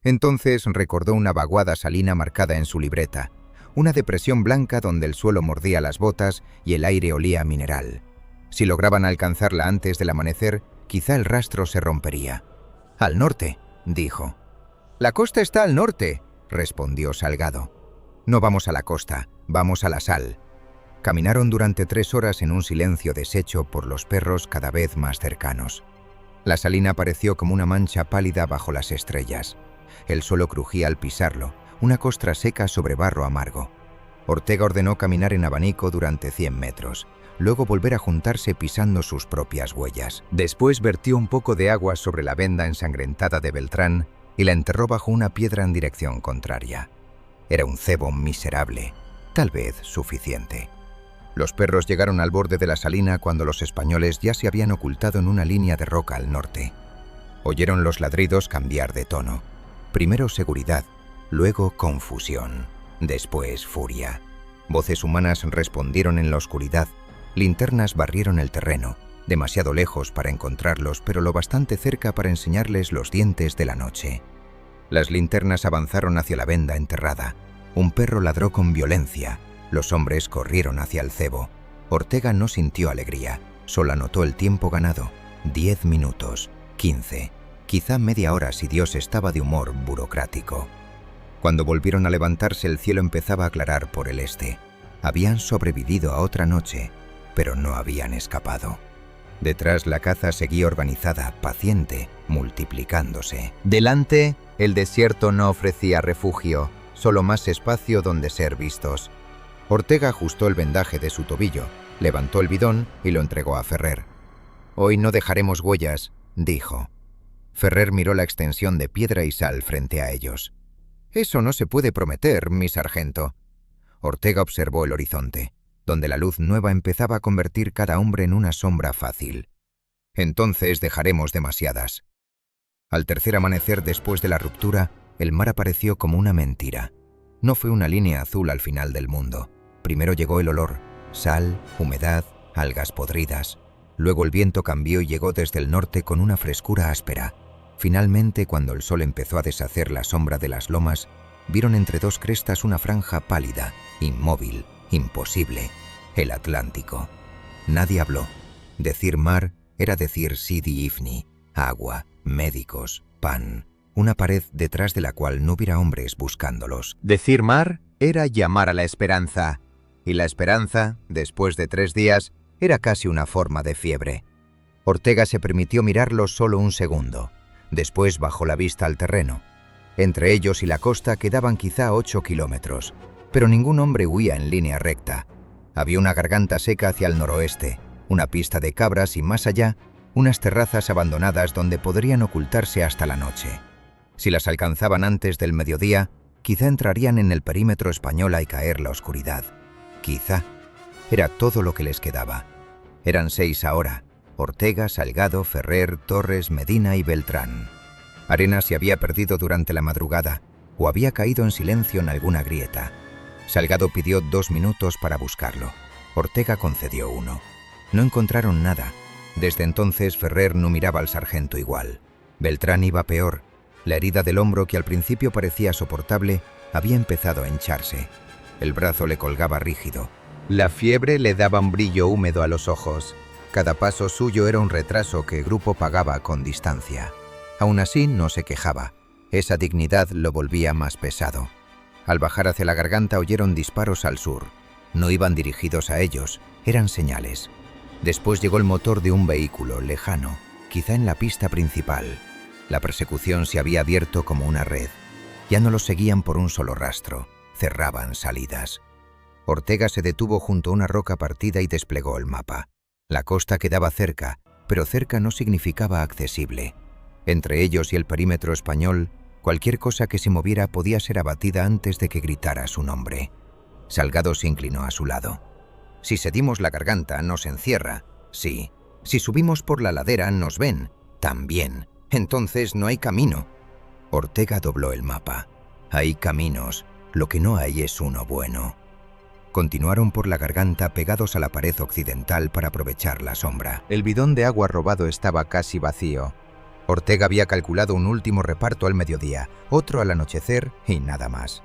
Entonces recordó una vaguada salina marcada en su libreta, una depresión blanca donde el suelo mordía las botas y el aire olía a mineral. Si lograban alcanzarla antes del amanecer, quizá el rastro se rompería. «Al norte», dijo. «La costa está al norte», respondió Salgado. No vamos a la costa, vamos a la sal. Caminaron durante 3 horas en un silencio deshecho por los perros cada vez más cercanos. La salina apareció como una mancha pálida bajo las estrellas. El suelo crujía al pisarlo, una costra seca sobre barro amargo. Ortega ordenó caminar en abanico durante 100 metros, luego volver a juntarse pisando sus propias huellas. Después vertió un poco de agua sobre la venda ensangrentada de Beltrán y la enterró bajo una piedra en dirección contraria. Era un cebo miserable, tal vez suficiente. Los perros llegaron al borde de la salina cuando los españoles ya se habían ocultado en una línea de roca al norte. Oyeron los ladridos cambiar de tono. Primero seguridad, luego confusión, después furia. Voces humanas respondieron en la oscuridad. Linternas barrieron el terreno, demasiado lejos para encontrarlos, pero lo bastante cerca para enseñarles los dientes de la noche. Las linternas avanzaron hacia la venda enterrada. Un perro ladró con violencia. Los hombres corrieron hacia el cebo. Ortega no sintió alegría, solo anotó el tiempo ganado. 10 minutos, 15, quizá media hora si Dios estaba de humor burocrático. Cuando volvieron a levantarse, el cielo empezaba a aclarar por el este. Habían sobrevivido a otra noche, pero no habían escapado. Detrás la caza seguía organizada, paciente, multiplicándose. Delante, el desierto no ofrecía refugio, solo más espacio donde ser vistos. Ortega ajustó el vendaje de su tobillo, levantó el bidón y lo entregó a Ferrer. «Hoy no dejaremos huellas», dijo. Ferrer miró la extensión de piedra y sal frente a ellos. «Eso no se puede prometer, mi sargento». Ortega observó el horizonte, donde la luz nueva empezaba a convertir cada hombre en una sombra fácil. «Entonces dejaremos demasiadas». Al tercer amanecer después de la ruptura, el mar apareció como una mentira. No fue una línea azul al final del mundo. Primero llegó el olor, sal, humedad, algas podridas. Luego el viento cambió y llegó desde el norte con una frescura áspera. Finalmente, cuando el sol empezó a deshacer la sombra de las lomas, vieron entre dos crestas una franja pálida, inmóvil, imposible, el Atlántico. Nadie habló. Decir mar era decir Sidi Ifni, agua, médicos, pan, una pared detrás de la cual no hubiera hombres buscándolos. Decir mar era llamar a la esperanza, y la esperanza, después de 3 días, era casi una forma de fiebre. Ortega se permitió mirarlos solo un segundo. Después bajó la vista al terreno. Entre ellos y la costa quedaban quizá 8 kilómetros, pero ningún hombre huía en línea recta. Había una garganta seca hacia el noroeste, una pista de cabras y más allá, unas terrazas abandonadas donde podrían ocultarse hasta la noche. Si las alcanzaban antes del mediodía, quizá entrarían en el perímetro español y caer la oscuridad. Quizá. Era todo lo que les quedaba. Eran 6 ahora. Ortega, Salgado, Ferrer, Torres, Medina y Beltrán. Arenas se había perdido durante la madrugada o había caído en silencio en alguna grieta. Salgado pidió 2 minutos para buscarlo. Ortega concedió 1. No encontraron nada. Desde entonces Ferrer no miraba al sargento igual. Beltrán iba peor. La herida del hombro, que al principio parecía soportable, había empezado a hincharse. El brazo le colgaba rígido. La fiebre le daba un brillo húmedo a los ojos. Cada paso suyo era un retraso que el grupo pagaba con distancia. Aún así no se quejaba. Esa dignidad lo volvía más pesado. Al bajar hacia la garganta oyeron disparos al sur. No iban dirigidos a ellos, eran señales. Después llegó el motor de un vehículo lejano, quizá en la pista principal. La persecución se había abierto como una red. Ya no los seguían por un solo rastro, cerraban salidas. Ortega se detuvo junto a una roca partida y desplegó el mapa. La costa quedaba cerca, pero cerca no significaba accesible. Entre ellos y el perímetro español, cualquier cosa que se moviera podía ser abatida antes de que gritara su nombre. Salgado se inclinó a su lado. Si cedimos la garganta, nos encierra. Sí. Si subimos por la ladera, nos ven. También. Entonces no hay camino. Ortega dobló el mapa. Hay caminos. Lo que no hay es uno bueno. Continuaron por la garganta pegados a la pared occidental para aprovechar la sombra. El bidón de agua robado estaba casi vacío. Ortega había calculado un último reparto al mediodía, otro al anochecer y nada más.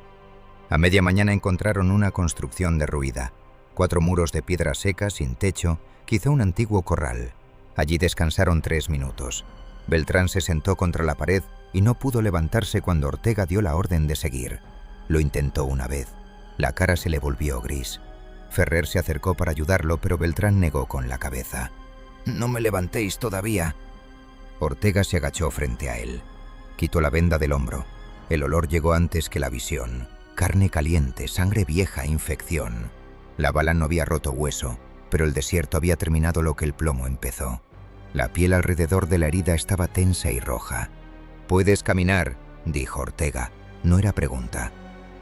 A media mañana encontraron una construcción derruida. 4 muros de piedra seca, sin techo, quizá un antiguo corral. Allí descansaron 3 minutos. Beltrán se sentó contra la pared y no pudo levantarse cuando Ortega dio la orden de seguir. Lo intentó una vez. La cara se le volvió gris. Ferrer se acercó para ayudarlo, pero Beltrán negó con la cabeza. «No me levantéis todavía». Ortega se agachó frente a él. Quitó la venda del hombro. El olor llegó antes que la visión. Carne caliente, sangre vieja, infección. La bala no había roto hueso, pero el desierto había terminado lo que el plomo empezó. La piel alrededor de la herida estaba tensa y roja. «Puedes caminar», dijo Ortega. No era pregunta.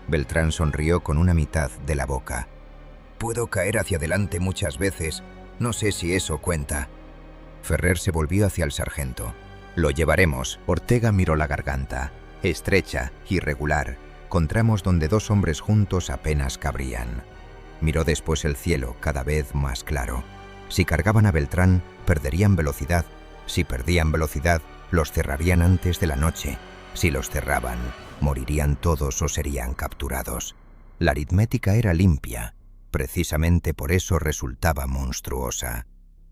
Beltrán sonrió con una mitad de la boca. «Puedo caer hacia adelante muchas veces. No sé si eso cuenta». Ferrer se volvió hacia el sargento. «Lo llevaremos». Ortega miró la garganta, estrecha, irregular, con tramos donde dos hombres juntos apenas cabrían. Miró después el cielo, cada vez más claro. Si cargaban a Beltrán, perderían velocidad. Si perdían velocidad, los cerrarían antes de la noche. Si los cerraban, morirían todos o serían capturados. La aritmética era limpia. Precisamente por eso resultaba monstruosa.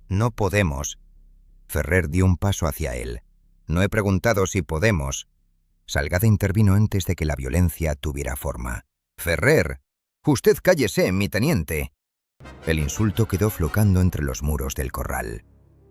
«No podemos». Ferrer dio un paso hacia él. «No he preguntado si podemos». Salgada intervino antes de que la violencia tuviera forma. «Ferrer, usted cállese, mi teniente». El insulto quedó flotando entre los muros del corral.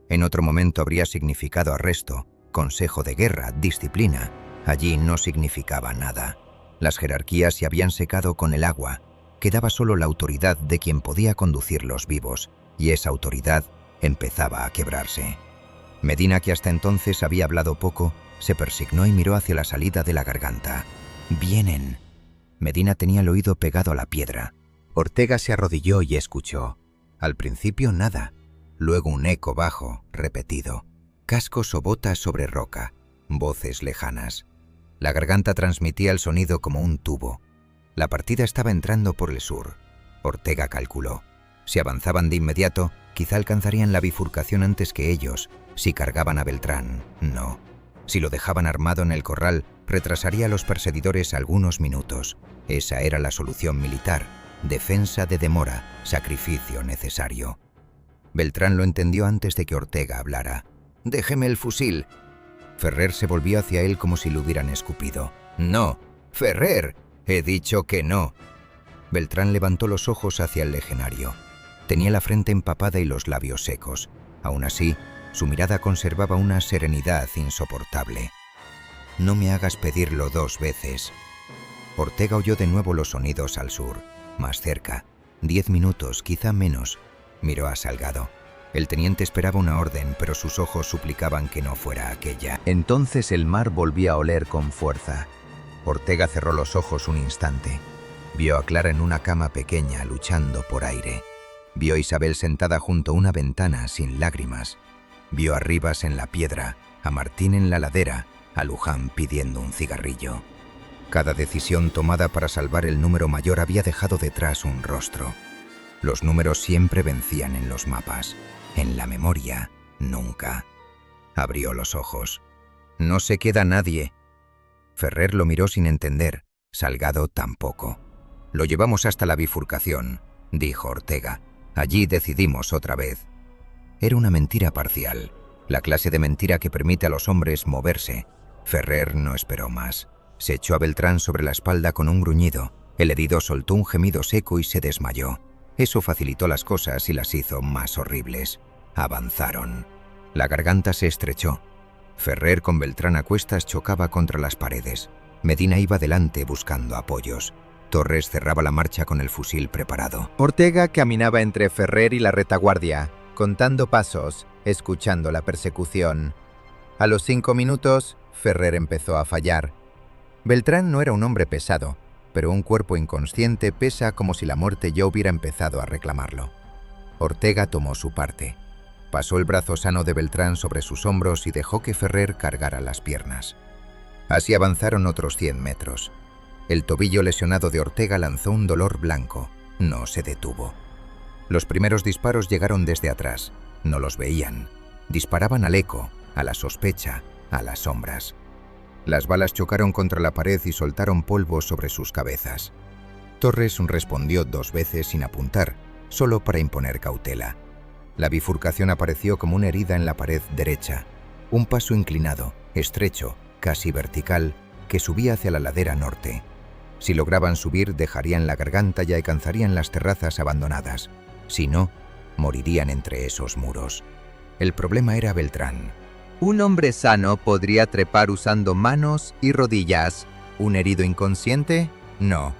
En otro momento habría significado arresto, consejo de guerra, disciplina. Allí no significaba nada. Las jerarquías se habían secado con el agua. Quedaba solo la autoridad de quien podía conducirlos vivos, y esa autoridad empezaba a quebrarse. Medina, que hasta entonces había hablado poco, se persignó y miró hacia la salida de la garganta. «Vienen». Medina tenía el oído pegado a la piedra. Ortega se arrodilló y escuchó. Al principio nada, luego un eco bajo, repetido. Cascos o botas sobre roca, voces lejanas. La garganta transmitía el sonido como un tubo. La partida estaba entrando por el sur. Ortega calculó. Si avanzaban de inmediato, quizá alcanzarían la bifurcación antes que ellos. Si cargaban a Beltrán, no. Si lo dejaban armado en el corral, retrasaría a los perseguidores algunos minutos. Esa era la solución militar. Defensa de demora, sacrificio necesario. Beltrán lo entendió antes de que Ortega hablara. «Déjeme el fusil». Ferrer se volvió hacia él como si le hubieran escupido. «No, Ferrer, he dicho que no». Beltrán levantó los ojos hacia el legionario. Tenía la frente empapada y los labios secos. Aún así, su mirada conservaba una serenidad insoportable. «No me hagas pedirlo 2 veces». Ortega oyó de nuevo los sonidos al sur, más cerca. 10 minutos, quizá menos. Miró a Salgado. El teniente esperaba una orden, pero sus ojos suplicaban que no fuera aquella. Entonces el mar volvía a oler con fuerza. Ortega cerró los ojos un instante. Vio a Clara en una cama pequeña, luchando por aire. Vio a Isabel sentada junto a una ventana, sin lágrimas. Vio a Rivas en la piedra, a Martín en la ladera, a Luján pidiendo un cigarrillo. Cada decisión tomada para salvar el número mayor había dejado detrás un rostro. Los números siempre vencían en los mapas. En la memoria, nunca. Abrió los ojos. «No se queda nadie». Ferrer lo miró sin entender. Salgado tampoco. «Lo llevamos hasta la bifurcación», dijo Ortega. «Allí decidimos otra vez». Era una mentira parcial. La clase de mentira que permite a los hombres moverse. Ferrer no esperó más. Se echó a Beltrán sobre la espalda con un gruñido. El herido soltó un gemido seco y se desmayó. Eso facilitó las cosas y las hizo más horribles. Avanzaron. La garganta se estrechó. Ferrer, con Beltrán a cuestas, chocaba contra las paredes. Medina iba delante buscando apoyos. Torres cerraba la marcha con el fusil preparado. Ortega caminaba entre Ferrer y la retaguardia, contando pasos, escuchando la persecución. A los 5 minutos, Ferrer empezó a fallar. Beltrán no era un hombre pesado, pero un cuerpo inconsciente pesa como si la muerte ya hubiera empezado a reclamarlo. Ortega tomó su parte. Pasó el brazo sano de Beltrán sobre sus hombros y dejó que Ferrer cargara las piernas. Así avanzaron otros 100 metros. El tobillo lesionado de Ortega lanzó un dolor blanco. No se detuvo. Los primeros disparos llegaron desde atrás. No los veían. Disparaban al eco, a la sospecha, a las sombras. Las balas chocaron contra la pared y soltaron polvo sobre sus cabezas. Torres respondió 2 veces sin apuntar, solo para imponer cautela. La bifurcación apareció como una herida en la pared derecha. Un paso inclinado, estrecho, casi vertical, que subía hacia la ladera norte. Si lograban subir, dejarían la garganta y alcanzarían las terrazas abandonadas. Si no, morirían entre esos muros. El problema era Beltrán. Un hombre sano podría trepar usando manos y rodillas. ¿Un herido inconsciente? No.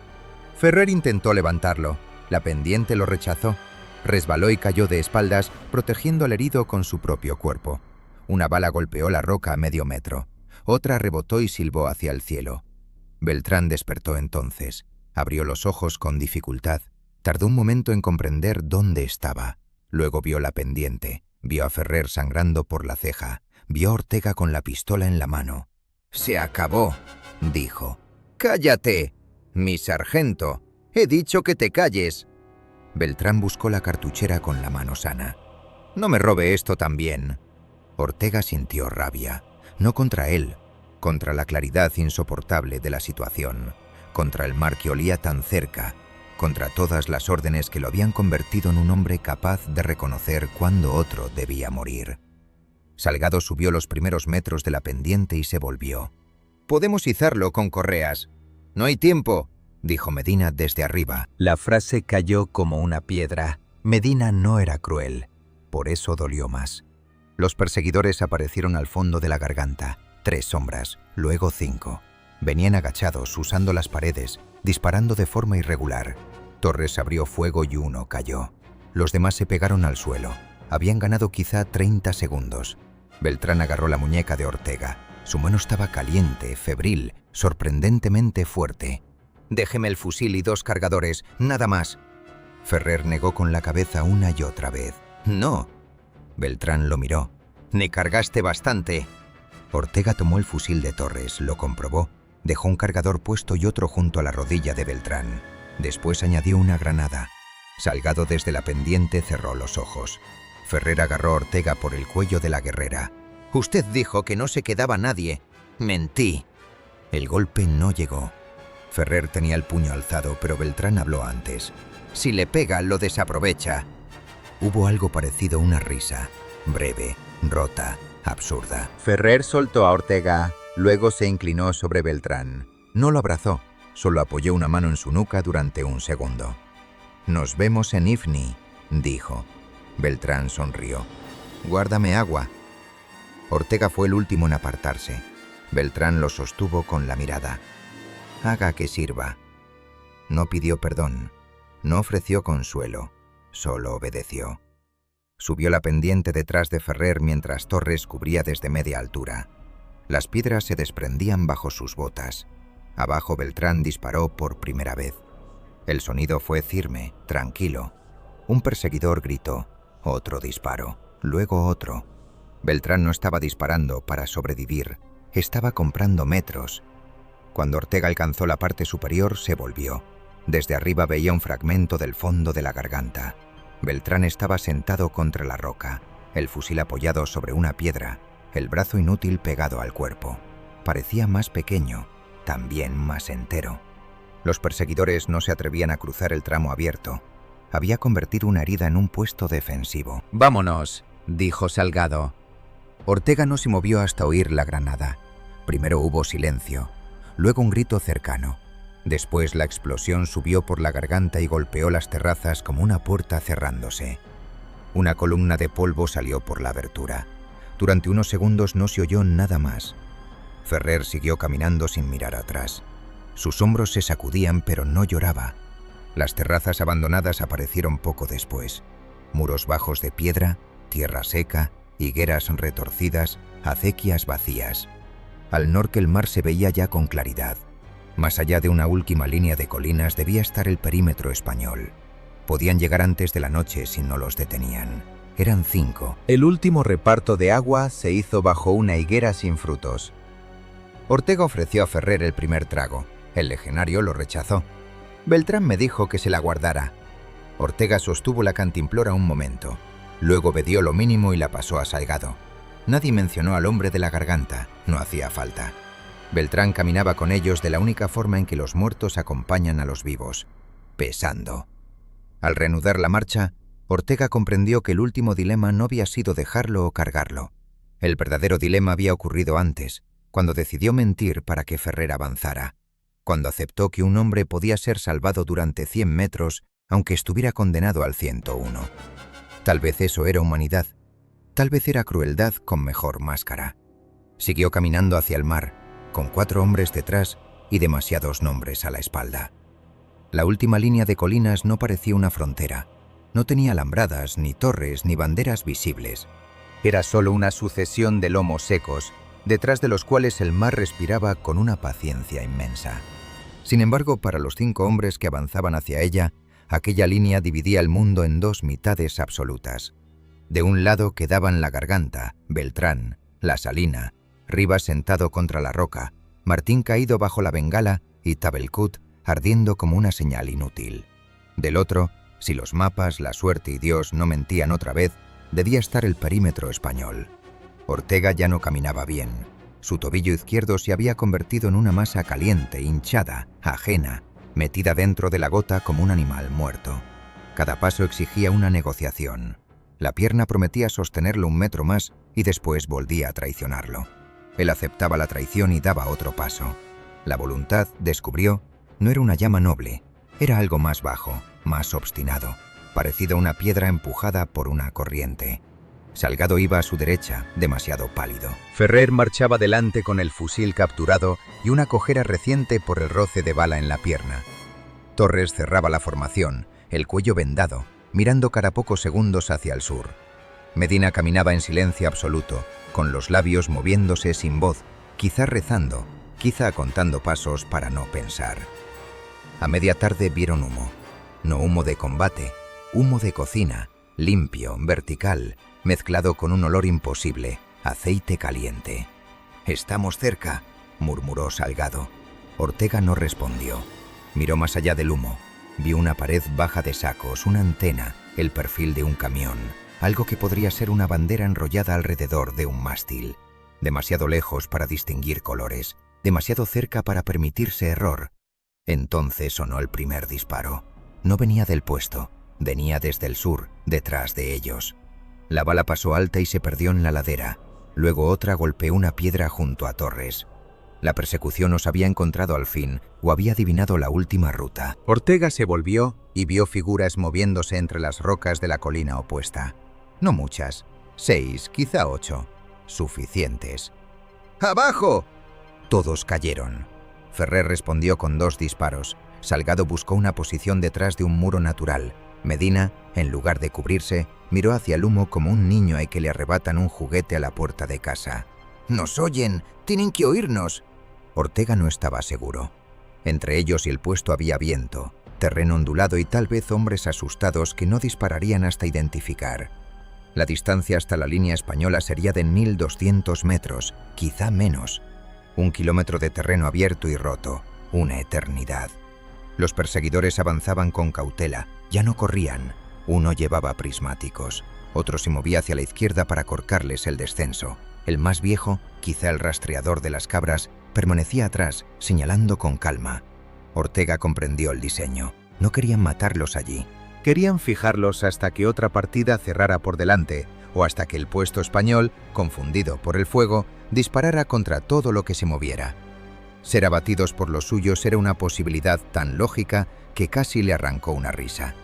Ferrer intentó levantarlo. La pendiente lo rechazó. Resbaló y cayó de espaldas, protegiendo al herido con su propio cuerpo. Una bala golpeó la roca a medio metro. Otra rebotó y silbó hacia el cielo. Beltrán despertó entonces. Abrió los ojos con dificultad. Tardó un momento en comprender dónde estaba. Luego vio la pendiente. Vio a Ferrer sangrando por la ceja. Vio a Ortega con la pistola en la mano. «Se acabó», dijo. «¡Cállate! Mi sargento. He dicho que te calles». Beltrán buscó la cartuchera con la mano sana. «No me robe esto también». Ortega sintió rabia. No contra él, contra la claridad insoportable de la situación, contra el mar que olía tan cerca, contra todas las órdenes que lo habían convertido en un hombre capaz de reconocer cuándo otro debía morir. Salgado subió los primeros metros de la pendiente y se volvió. «Podemos izarlo con correas». «No hay tiempo», dijo Medina desde arriba. La frase cayó como una piedra. Medina no era cruel. Por eso dolió más. Los perseguidores aparecieron al fondo de la garganta. 3 sombras, luego 5. Venían agachados, usando las paredes, disparando de forma irregular. Torres abrió fuego y uno cayó. Los demás se pegaron al suelo. Habían ganado quizá 30 segundos. Beltrán agarró la muñeca de Ortega. Su mano estaba caliente, febril, sorprendentemente fuerte. «Déjeme el fusil y 2 cargadores, nada más». Ferrer negó con la cabeza una y otra vez. «No». Beltrán lo miró. «Ni cargaste bastante». Ortega tomó el fusil de Torres, lo comprobó, dejó un cargador puesto y otro junto a la rodilla de Beltrán. Después añadió una granada. Salgado desde la pendiente cerró los ojos. Ferrer agarró a Ortega por el cuello de la guerrera. «Usted dijo que no se quedaba nadie». «Mentí». El golpe no llegó. Ferrer tenía el puño alzado, pero Beltrán habló antes. «Si le pega, lo desaprovecha». Hubo algo parecido a una risa, breve, rota, absurda. Ferrer soltó a Ortega, luego se inclinó sobre Beltrán. No lo abrazó, solo apoyó una mano en su nuca durante un segundo. «Nos vemos en Ifni», dijo. Beltrán sonrió. «Guárdame agua». Ortega fue el último en apartarse. Beltrán lo sostuvo con la mirada. «Haga que sirva». No pidió perdón, no ofreció consuelo. Solo obedeció. Subió la pendiente detrás de Ferrer mientras Torres cubría desde media altura. Las piedras se desprendían bajo sus botas. Abajo Beltrán disparó por primera vez. El sonido fue firme, tranquilo. Un perseguidor gritó. Otro disparo, luego otro. Beltrán no estaba disparando para sobrevivir, estaba comprando metros. Cuando Ortega alcanzó la parte superior, se volvió. Desde arriba veía un fragmento del fondo de la garganta. Beltrán estaba sentado contra la roca, el fusil apoyado sobre una piedra, el brazo inútil pegado al cuerpo. Parecía más pequeño, también más entero. Los perseguidores no se atrevían a cruzar el tramo abierto. Había convertido una herida en un puesto defensivo. «Vámonos», dijo Salgado. Ortega no se movió hasta oír la granada. Primero hubo silencio, luego un grito cercano. Después la explosión subió por la garganta y golpeó las terrazas como una puerta cerrándose. Una columna de polvo salió por la abertura. Durante unos segundos no se oyó nada más. Ferrer siguió caminando sin mirar atrás. Sus hombros se sacudían, pero no lloraba. Las terrazas abandonadas aparecieron poco después. Muros bajos de piedra, tierra seca, higueras retorcidas, acequias vacías. Al norte el mar se veía ya con claridad. Más allá de una última línea de colinas debía estar el perímetro español. Podían llegar antes de la noche si no los detenían. Eran 5. El último reparto de agua se hizo bajo una higuera sin frutos. Ortega ofreció a Ferrer el primer trago. El legionario lo rechazó. Beltrán me dijo que se la guardara. Ortega sostuvo la cantimplora un momento. Luego bebió lo mínimo y la pasó a Salgado. Nadie mencionó al hombre de la garganta, no hacía falta. Beltrán caminaba con ellos de la única forma en que los muertos acompañan a los vivos, pesando. Al reanudar la marcha, Ortega comprendió que el último dilema no había sido dejarlo o cargarlo. El verdadero dilema había ocurrido antes, cuando decidió mentir para que Ferrer avanzara. cuando aceptó que un hombre podía ser salvado durante 100 metros aunque estuviera condenado al 101. Tal vez eso era humanidad, tal vez era crueldad con mejor máscara. Siguió caminando hacia el mar, con 4 hombres detrás y demasiados nombres a la espalda. La última línea de colinas no parecía una frontera. No tenía alambradas, ni torres, ni banderas visibles. Era solo una sucesión de lomos secos, detrás de los cuales el mar respiraba con una paciencia inmensa. Sin embargo, para los 5 hombres que avanzaban hacia ella, aquella línea dividía el mundo en 2 mitades absolutas. De un lado quedaban la Garganta, Beltrán, la Salina, Rivas sentado contra la roca, Martín caído bajo la bengala y Tabelcut ardiendo como una señal inútil. Del otro, si los mapas, la suerte y Dios no mentían otra vez, debía estar el perímetro español. Ortega ya no caminaba bien. Su tobillo izquierdo se había convertido en una masa caliente, hinchada, ajena, metida dentro de la gota como un animal muerto. Cada paso exigía una negociación. La pierna prometía sostenerlo 1 metro más y después volvía a traicionarlo. Él aceptaba la traición y daba otro paso. La voluntad, descubrió, no era una llama noble, era algo más bajo, más obstinado, parecido a una piedra empujada por una corriente. Salgado iba a su derecha, demasiado pálido. Ferrer marchaba delante con el fusil capturado y una cojera reciente por el roce de bala en la pierna. Torres cerraba la formación, el cuello vendado, mirando cada pocos segundos hacia el sur. Medina caminaba en silencio absoluto, con los labios moviéndose sin voz, quizá rezando, quizá contando pasos para no pensar. A media tarde vieron humo. No humo de combate, humo de cocina, limpio, vertical, mezclado con un olor imposible, aceite caliente. «Estamos cerca», murmuró Salgado. Ortega no respondió. Miró más allá del humo. Vio una pared baja de sacos, una antena, el perfil de un camión, algo que podría ser una bandera enrollada alrededor de un mástil. Demasiado lejos para distinguir colores, demasiado cerca para permitirse error. Entonces sonó el primer disparo. No venía del puesto, venía desde el sur, detrás de ellos. La bala pasó alta y se perdió en la ladera. Luego otra golpeó una piedra junto a Torres. La persecución os había encontrado al fin, o había adivinado la última ruta. Ortega se volvió y vio figuras moviéndose entre las rocas de la colina opuesta. No muchas, 6, quizá 8. Suficientes. ¡Abajo! Todos cayeron. Ferrer respondió con 2 disparos. Salgado buscó una posición detrás de un muro natural. Medina, en lugar de cubrirse, miró hacia el humo como un niño al que le arrebatan un juguete a la puerta de casa. «¡Nos oyen! ¡Tienen que oírnos!». Ortega no estaba seguro. Entre ellos y el puesto había viento, terreno ondulado y tal vez hombres asustados que no dispararían hasta identificar. La distancia hasta la línea española sería de 1200 metros, quizá menos. 1 kilómetro de terreno abierto y roto, una eternidad. Los perseguidores avanzaban con cautela, ya no corrían. Uno llevaba prismáticos, otro se movía hacia la izquierda para cortarles el descenso. El más viejo, quizá el rastreador de las cabras, permanecía atrás, señalando con calma. Ortega comprendió el diseño. No querían matarlos allí. Querían fijarlos hasta que otra partida cerrara por delante, o hasta que el puesto español, confundido por el fuego, disparara contra todo lo que se moviera. Ser abatidos por los suyos era una posibilidad tan lógica que casi le arrancó una risa.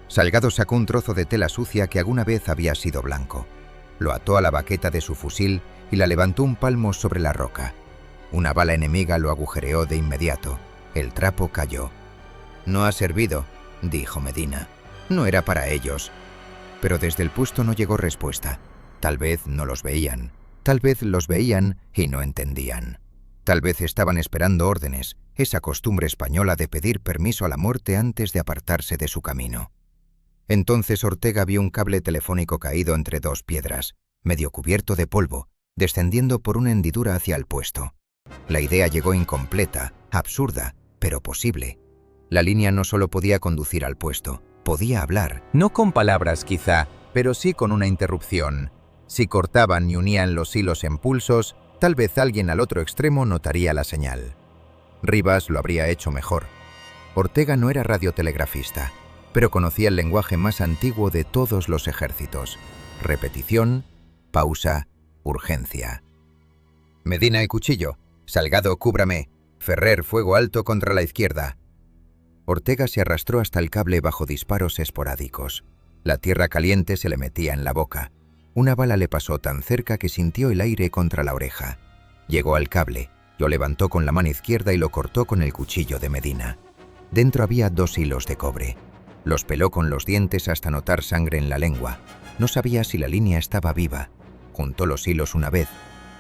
Salgado sacó un trozo de tela sucia que alguna vez había sido blanco. Lo ató a la baqueta de su fusil y la levantó un palmo sobre la roca. Una bala enemiga lo agujereó de inmediato. El trapo cayó. «No ha servido», dijo Medina. «No era para ellos». Pero desde el puesto no llegó respuesta. Tal vez no los veían. Tal vez los veían y no entendían. Tal vez estaban esperando órdenes, esa costumbre española de pedir permiso a la muerte antes de apartarse de su camino. Entonces Ortega vio un cable telefónico caído entre 2 piedras, medio cubierto de polvo, descendiendo por una hendidura hacia el puesto. La idea llegó incompleta, absurda, pero posible. La línea no solo podía conducir al puesto, podía hablar. No con palabras quizá, pero sí con una interrupción. Si cortaban y unían los hilos en pulsos, tal vez alguien al otro extremo notaría la señal. Rivas lo habría hecho mejor. Ortega no era radiotelegrafista, pero conocía el lenguaje más antiguo de todos los ejércitos. Repetición, pausa, urgencia. «Medina y cuchillo. Salgado, cúbrame». Ferrer, fuego alto contra la izquierda. Ortega se arrastró hasta el cable bajo disparos esporádicos. La tierra caliente se le metía en la boca. Una bala le pasó tan cerca que sintió el aire contra la oreja. Llegó al cable, lo levantó con la mano izquierda y lo cortó con el cuchillo de Medina. Dentro había 2 hilos de cobre. Los peló con los dientes hasta notar sangre en la lengua. No sabía si la línea estaba viva. Juntó los hilos una vez,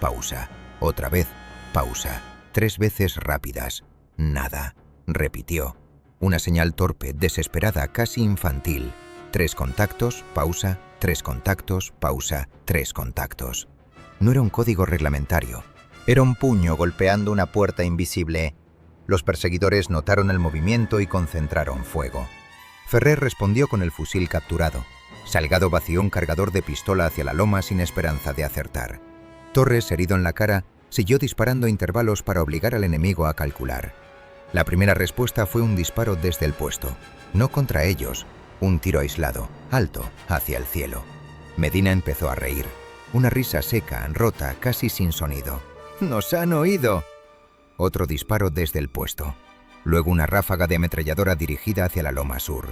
pausa, otra vez, pausa, 3 veces rápidas. Nada. Repitió. Una señal torpe, desesperada, casi infantil. 3 contactos, pausa, 3 contactos, pausa, 3 contactos. No era un código reglamentario. Era un puño golpeando una puerta invisible. Los perseguidores notaron el movimiento y concentraron fuego. Ferrer respondió con el fusil capturado. Salgado vació un cargador de pistola hacia la loma sin esperanza de acertar. Torres, herido en la cara, siguió disparando a intervalos para obligar al enemigo a calcular. La primera respuesta fue un disparo desde el puesto. No contra ellos, un tiro aislado, alto, hacia el cielo. Medina empezó a reír. Una risa seca, rota, casi sin sonido. ¡Nos han oído! Otro disparo desde el puesto. Luego una ráfaga de ametralladora dirigida hacia la loma sur.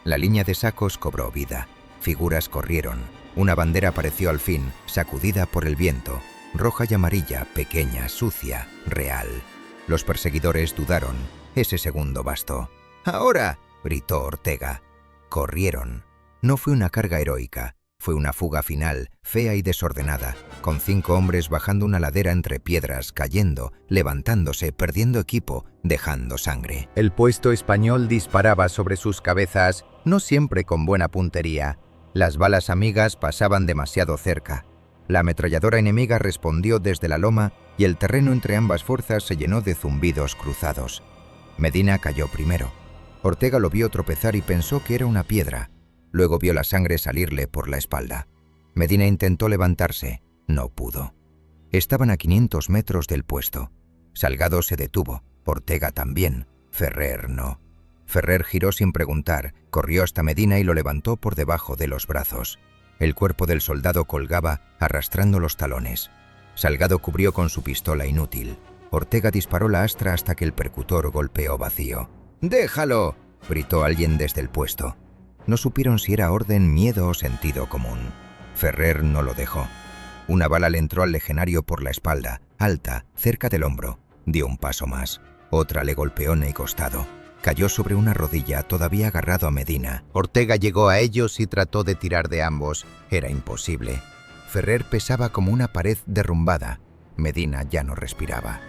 La línea de sacos cobró vida. Figuras corrieron. Una bandera apareció al fin, sacudida por el viento. Roja y amarilla, pequeña, sucia, real. Los perseguidores dudaron. Ese segundo bastó. ¡Ahora!, gritó Ortega. Corrieron. No fue una carga heroica. Fue una fuga final, fea y desordenada, con 5 hombres bajando una ladera entre piedras, cayendo, levantándose, perdiendo equipo, dejando sangre. El puesto español disparaba sobre sus cabezas, no siempre con buena puntería. Las balas amigas pasaban demasiado cerca. La ametralladora enemiga respondió desde la loma y el terreno entre ambas fuerzas se llenó de zumbidos cruzados. Medina cayó primero. Ortega lo vio tropezar y pensó que era una piedra. Luego vio la sangre salirle por la espalda. Medina intentó levantarse. No pudo. Estaban a 500 metros del puesto. Salgado se detuvo. Ortega también. Ferrer no. Ferrer giró sin preguntar, corrió hasta Medina y lo levantó por debajo de los brazos. El cuerpo del soldado colgaba, arrastrando los talones. Salgado cubrió con su pistola inútil. Ortega disparó la astra hasta que el percutor golpeó vacío. ¡Déjalo!, gritó alguien desde el puesto. No supieron si era orden, miedo o sentido común. Ferrer no lo dejó. Una bala le entró al legionario por la espalda, alta, cerca del hombro. Dio un paso más. Otra le golpeó en el costado. Cayó sobre una rodilla, todavía agarrado a Medina. Ortega llegó a ellos y trató de tirar de ambos. Era imposible. Ferrer pesaba como una pared derrumbada. Medina ya no respiraba.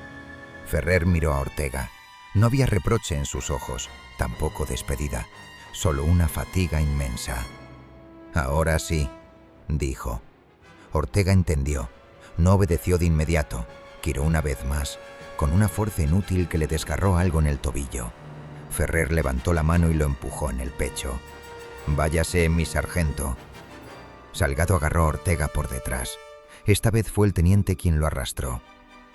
Ferrer miró a Ortega. No había reproche en sus ojos, tampoco despedida. Solo una fatiga inmensa. «Ahora sí», dijo. Ortega entendió. No obedeció de inmediato. Giró una vez más, con una fuerza inútil que le desgarró algo en el tobillo. Ferrer levantó la mano y lo empujó en el pecho. «Váyase, mi sargento». Salgado agarró a Ortega por detrás. Esta vez fue el teniente quien lo arrastró.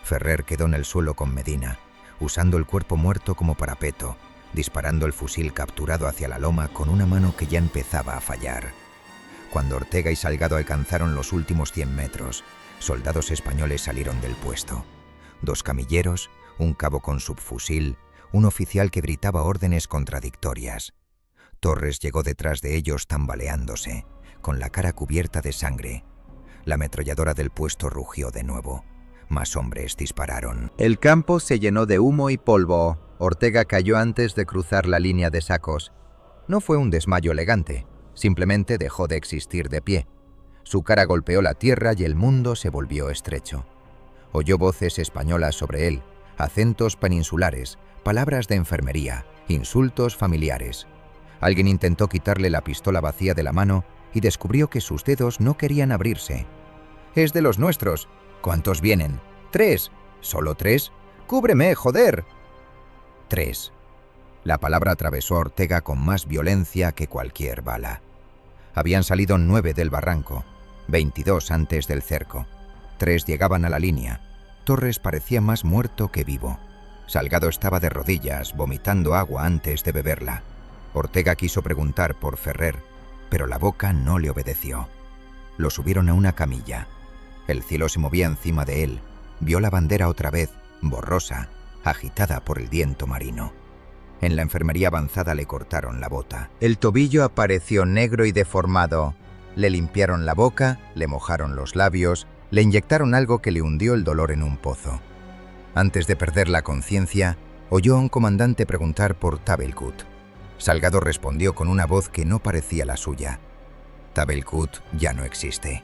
Ferrer quedó en el suelo con Medina, usando el cuerpo muerto como parapeto, disparando el fusil capturado hacia la loma con una mano que ya empezaba a fallar. Cuando Ortega y Salgado alcanzaron los últimos 100 metros, soldados españoles salieron del puesto. 2 camilleros, un cabo con subfusil, un oficial que gritaba órdenes contradictorias. Torres llegó detrás de ellos tambaleándose, con la cara cubierta de sangre. La ametralladora del puesto rugió de nuevo. Más hombres dispararon. El campo se llenó de humo y polvo. Ortega cayó antes de cruzar la línea de sacos. No fue un desmayo elegante, simplemente dejó de existir de pie. Su cara golpeó la tierra y el mundo se volvió estrecho. Oyó voces españolas sobre él, acentos peninsulares, palabras de enfermería, insultos familiares. Alguien intentó quitarle la pistola vacía de la mano y descubrió que sus dedos no querían abrirse. «Es de los nuestros. ¿Cuántos vienen? 3. ¿Solo 3? ¡Cúbreme, joder!» 3. La palabra atravesó a Ortega con más violencia que cualquier bala. Habían salido 9 del barranco, 22 antes del cerco. 3 llegaban a la línea. Torres parecía más muerto que vivo. Salgado estaba de rodillas, vomitando agua antes de beberla. Ortega quiso preguntar por Ferrer, pero la boca no le obedeció. Lo subieron a una camilla. El cielo se movía encima de él. Vio la bandera otra vez, borrosa, agitada por el viento marino. En la enfermería avanzada le cortaron la bota. El tobillo apareció negro y deformado. Le limpiaron la boca, le mojaron los labios, le inyectaron algo que le hundió el dolor en un pozo. Antes de perder la conciencia, oyó a un comandante preguntar por Tabelkut. Salgado respondió con una voz que no parecía la suya. Tabelkut ya no existe.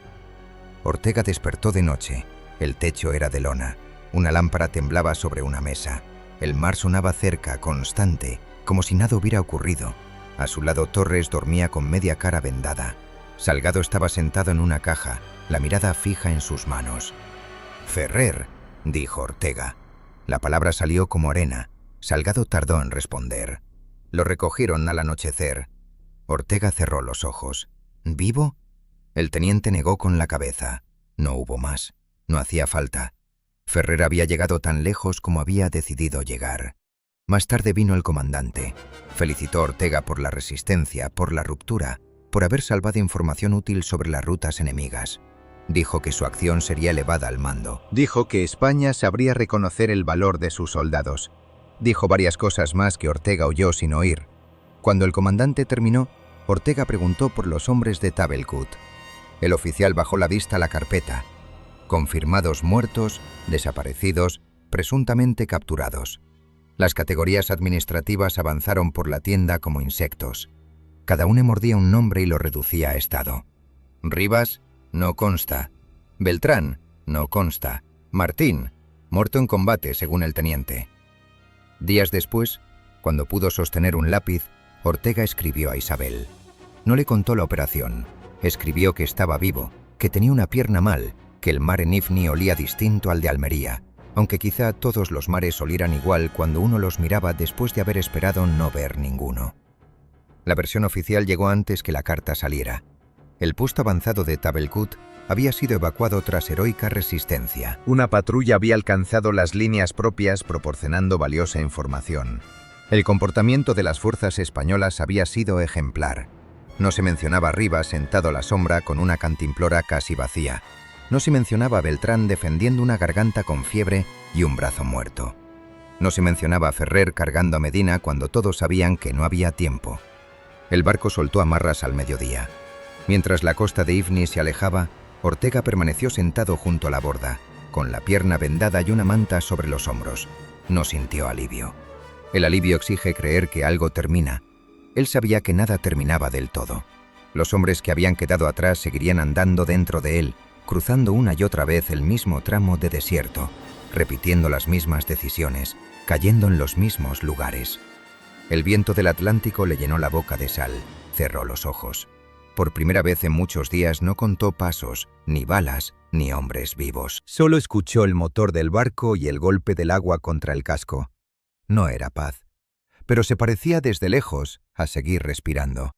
Ortega despertó de noche. El techo era de lona. Una lámpara temblaba sobre una mesa. El mar sonaba cerca, constante, como si nada hubiera ocurrido. A su lado Torres dormía con media cara vendada. Salgado estaba sentado en una caja, la mirada fija en sus manos. «Ferrer», dijo Ortega. La palabra salió como arena. Salgado tardó en responder. Lo recogieron al anochecer. Ortega cerró los ojos. ¿Vivo? El teniente negó con la cabeza. No hubo más. No hacía falta. Ferrer había llegado tan lejos como había decidido llegar. Más tarde vino el comandante. Felicitó a Ortega por la resistencia, por la ruptura, por haber salvado información útil sobre las rutas enemigas. Dijo que su acción sería elevada al mando. Dijo que España sabría reconocer el valor de sus soldados. Dijo varias cosas más que Ortega oyó sin oír. Cuando el comandante terminó, Ortega preguntó por los hombres de Tabelkut. El oficial bajó la vista a la carpeta. Confirmados muertos, desaparecidos, presuntamente capturados. Las categorías administrativas avanzaron por la tienda como insectos. Cada uno mordía un nombre y lo reducía a estado. Rivas, no consta. Beltrán, no consta. Martín, muerto en combate según el teniente. Días después, cuando pudo sostener un lápiz, Ortega escribió a Isabel. No le contó la operación. Escribió que estaba vivo, que tenía una pierna mal, que el mar en Ifni olía distinto al de Almería, aunque quizá todos los mares olieran igual cuando uno los miraba después de haber esperado no ver ninguno. La versión oficial llegó antes que la carta saliera. El puesto avanzado de Tabelkut había sido evacuado tras heroica resistencia. Una patrulla había alcanzado las líneas propias proporcionando valiosa información. El comportamiento de las fuerzas españolas había sido ejemplar. No se mencionaba a Rivas sentado a la sombra con una cantimplora casi vacía. No se mencionaba a Beltrán defendiendo una garganta con fiebre y un brazo muerto. No se mencionaba a Ferrer cargando a Medina cuando todos sabían que no había tiempo. El barco soltó amarras al mediodía. Mientras la costa de Ifni se alejaba, Ortega permaneció sentado junto a la borda, con la pierna vendada y una manta sobre los hombros. No sintió alivio. El alivio exige creer que algo termina. Él sabía que nada terminaba del todo. Los hombres que habían quedado atrás seguirían andando dentro de él, cruzando una y otra vez el mismo tramo de desierto, repitiendo las mismas decisiones, cayendo en los mismos lugares. El viento del Atlántico le llenó la boca de sal, cerró los ojos. Por primera vez en muchos días no contó pasos, ni balas, ni hombres vivos. Solo escuchó el motor del barco y el golpe del agua contra el casco. No era paz, pero se parecía desde lejos a seguir respirando.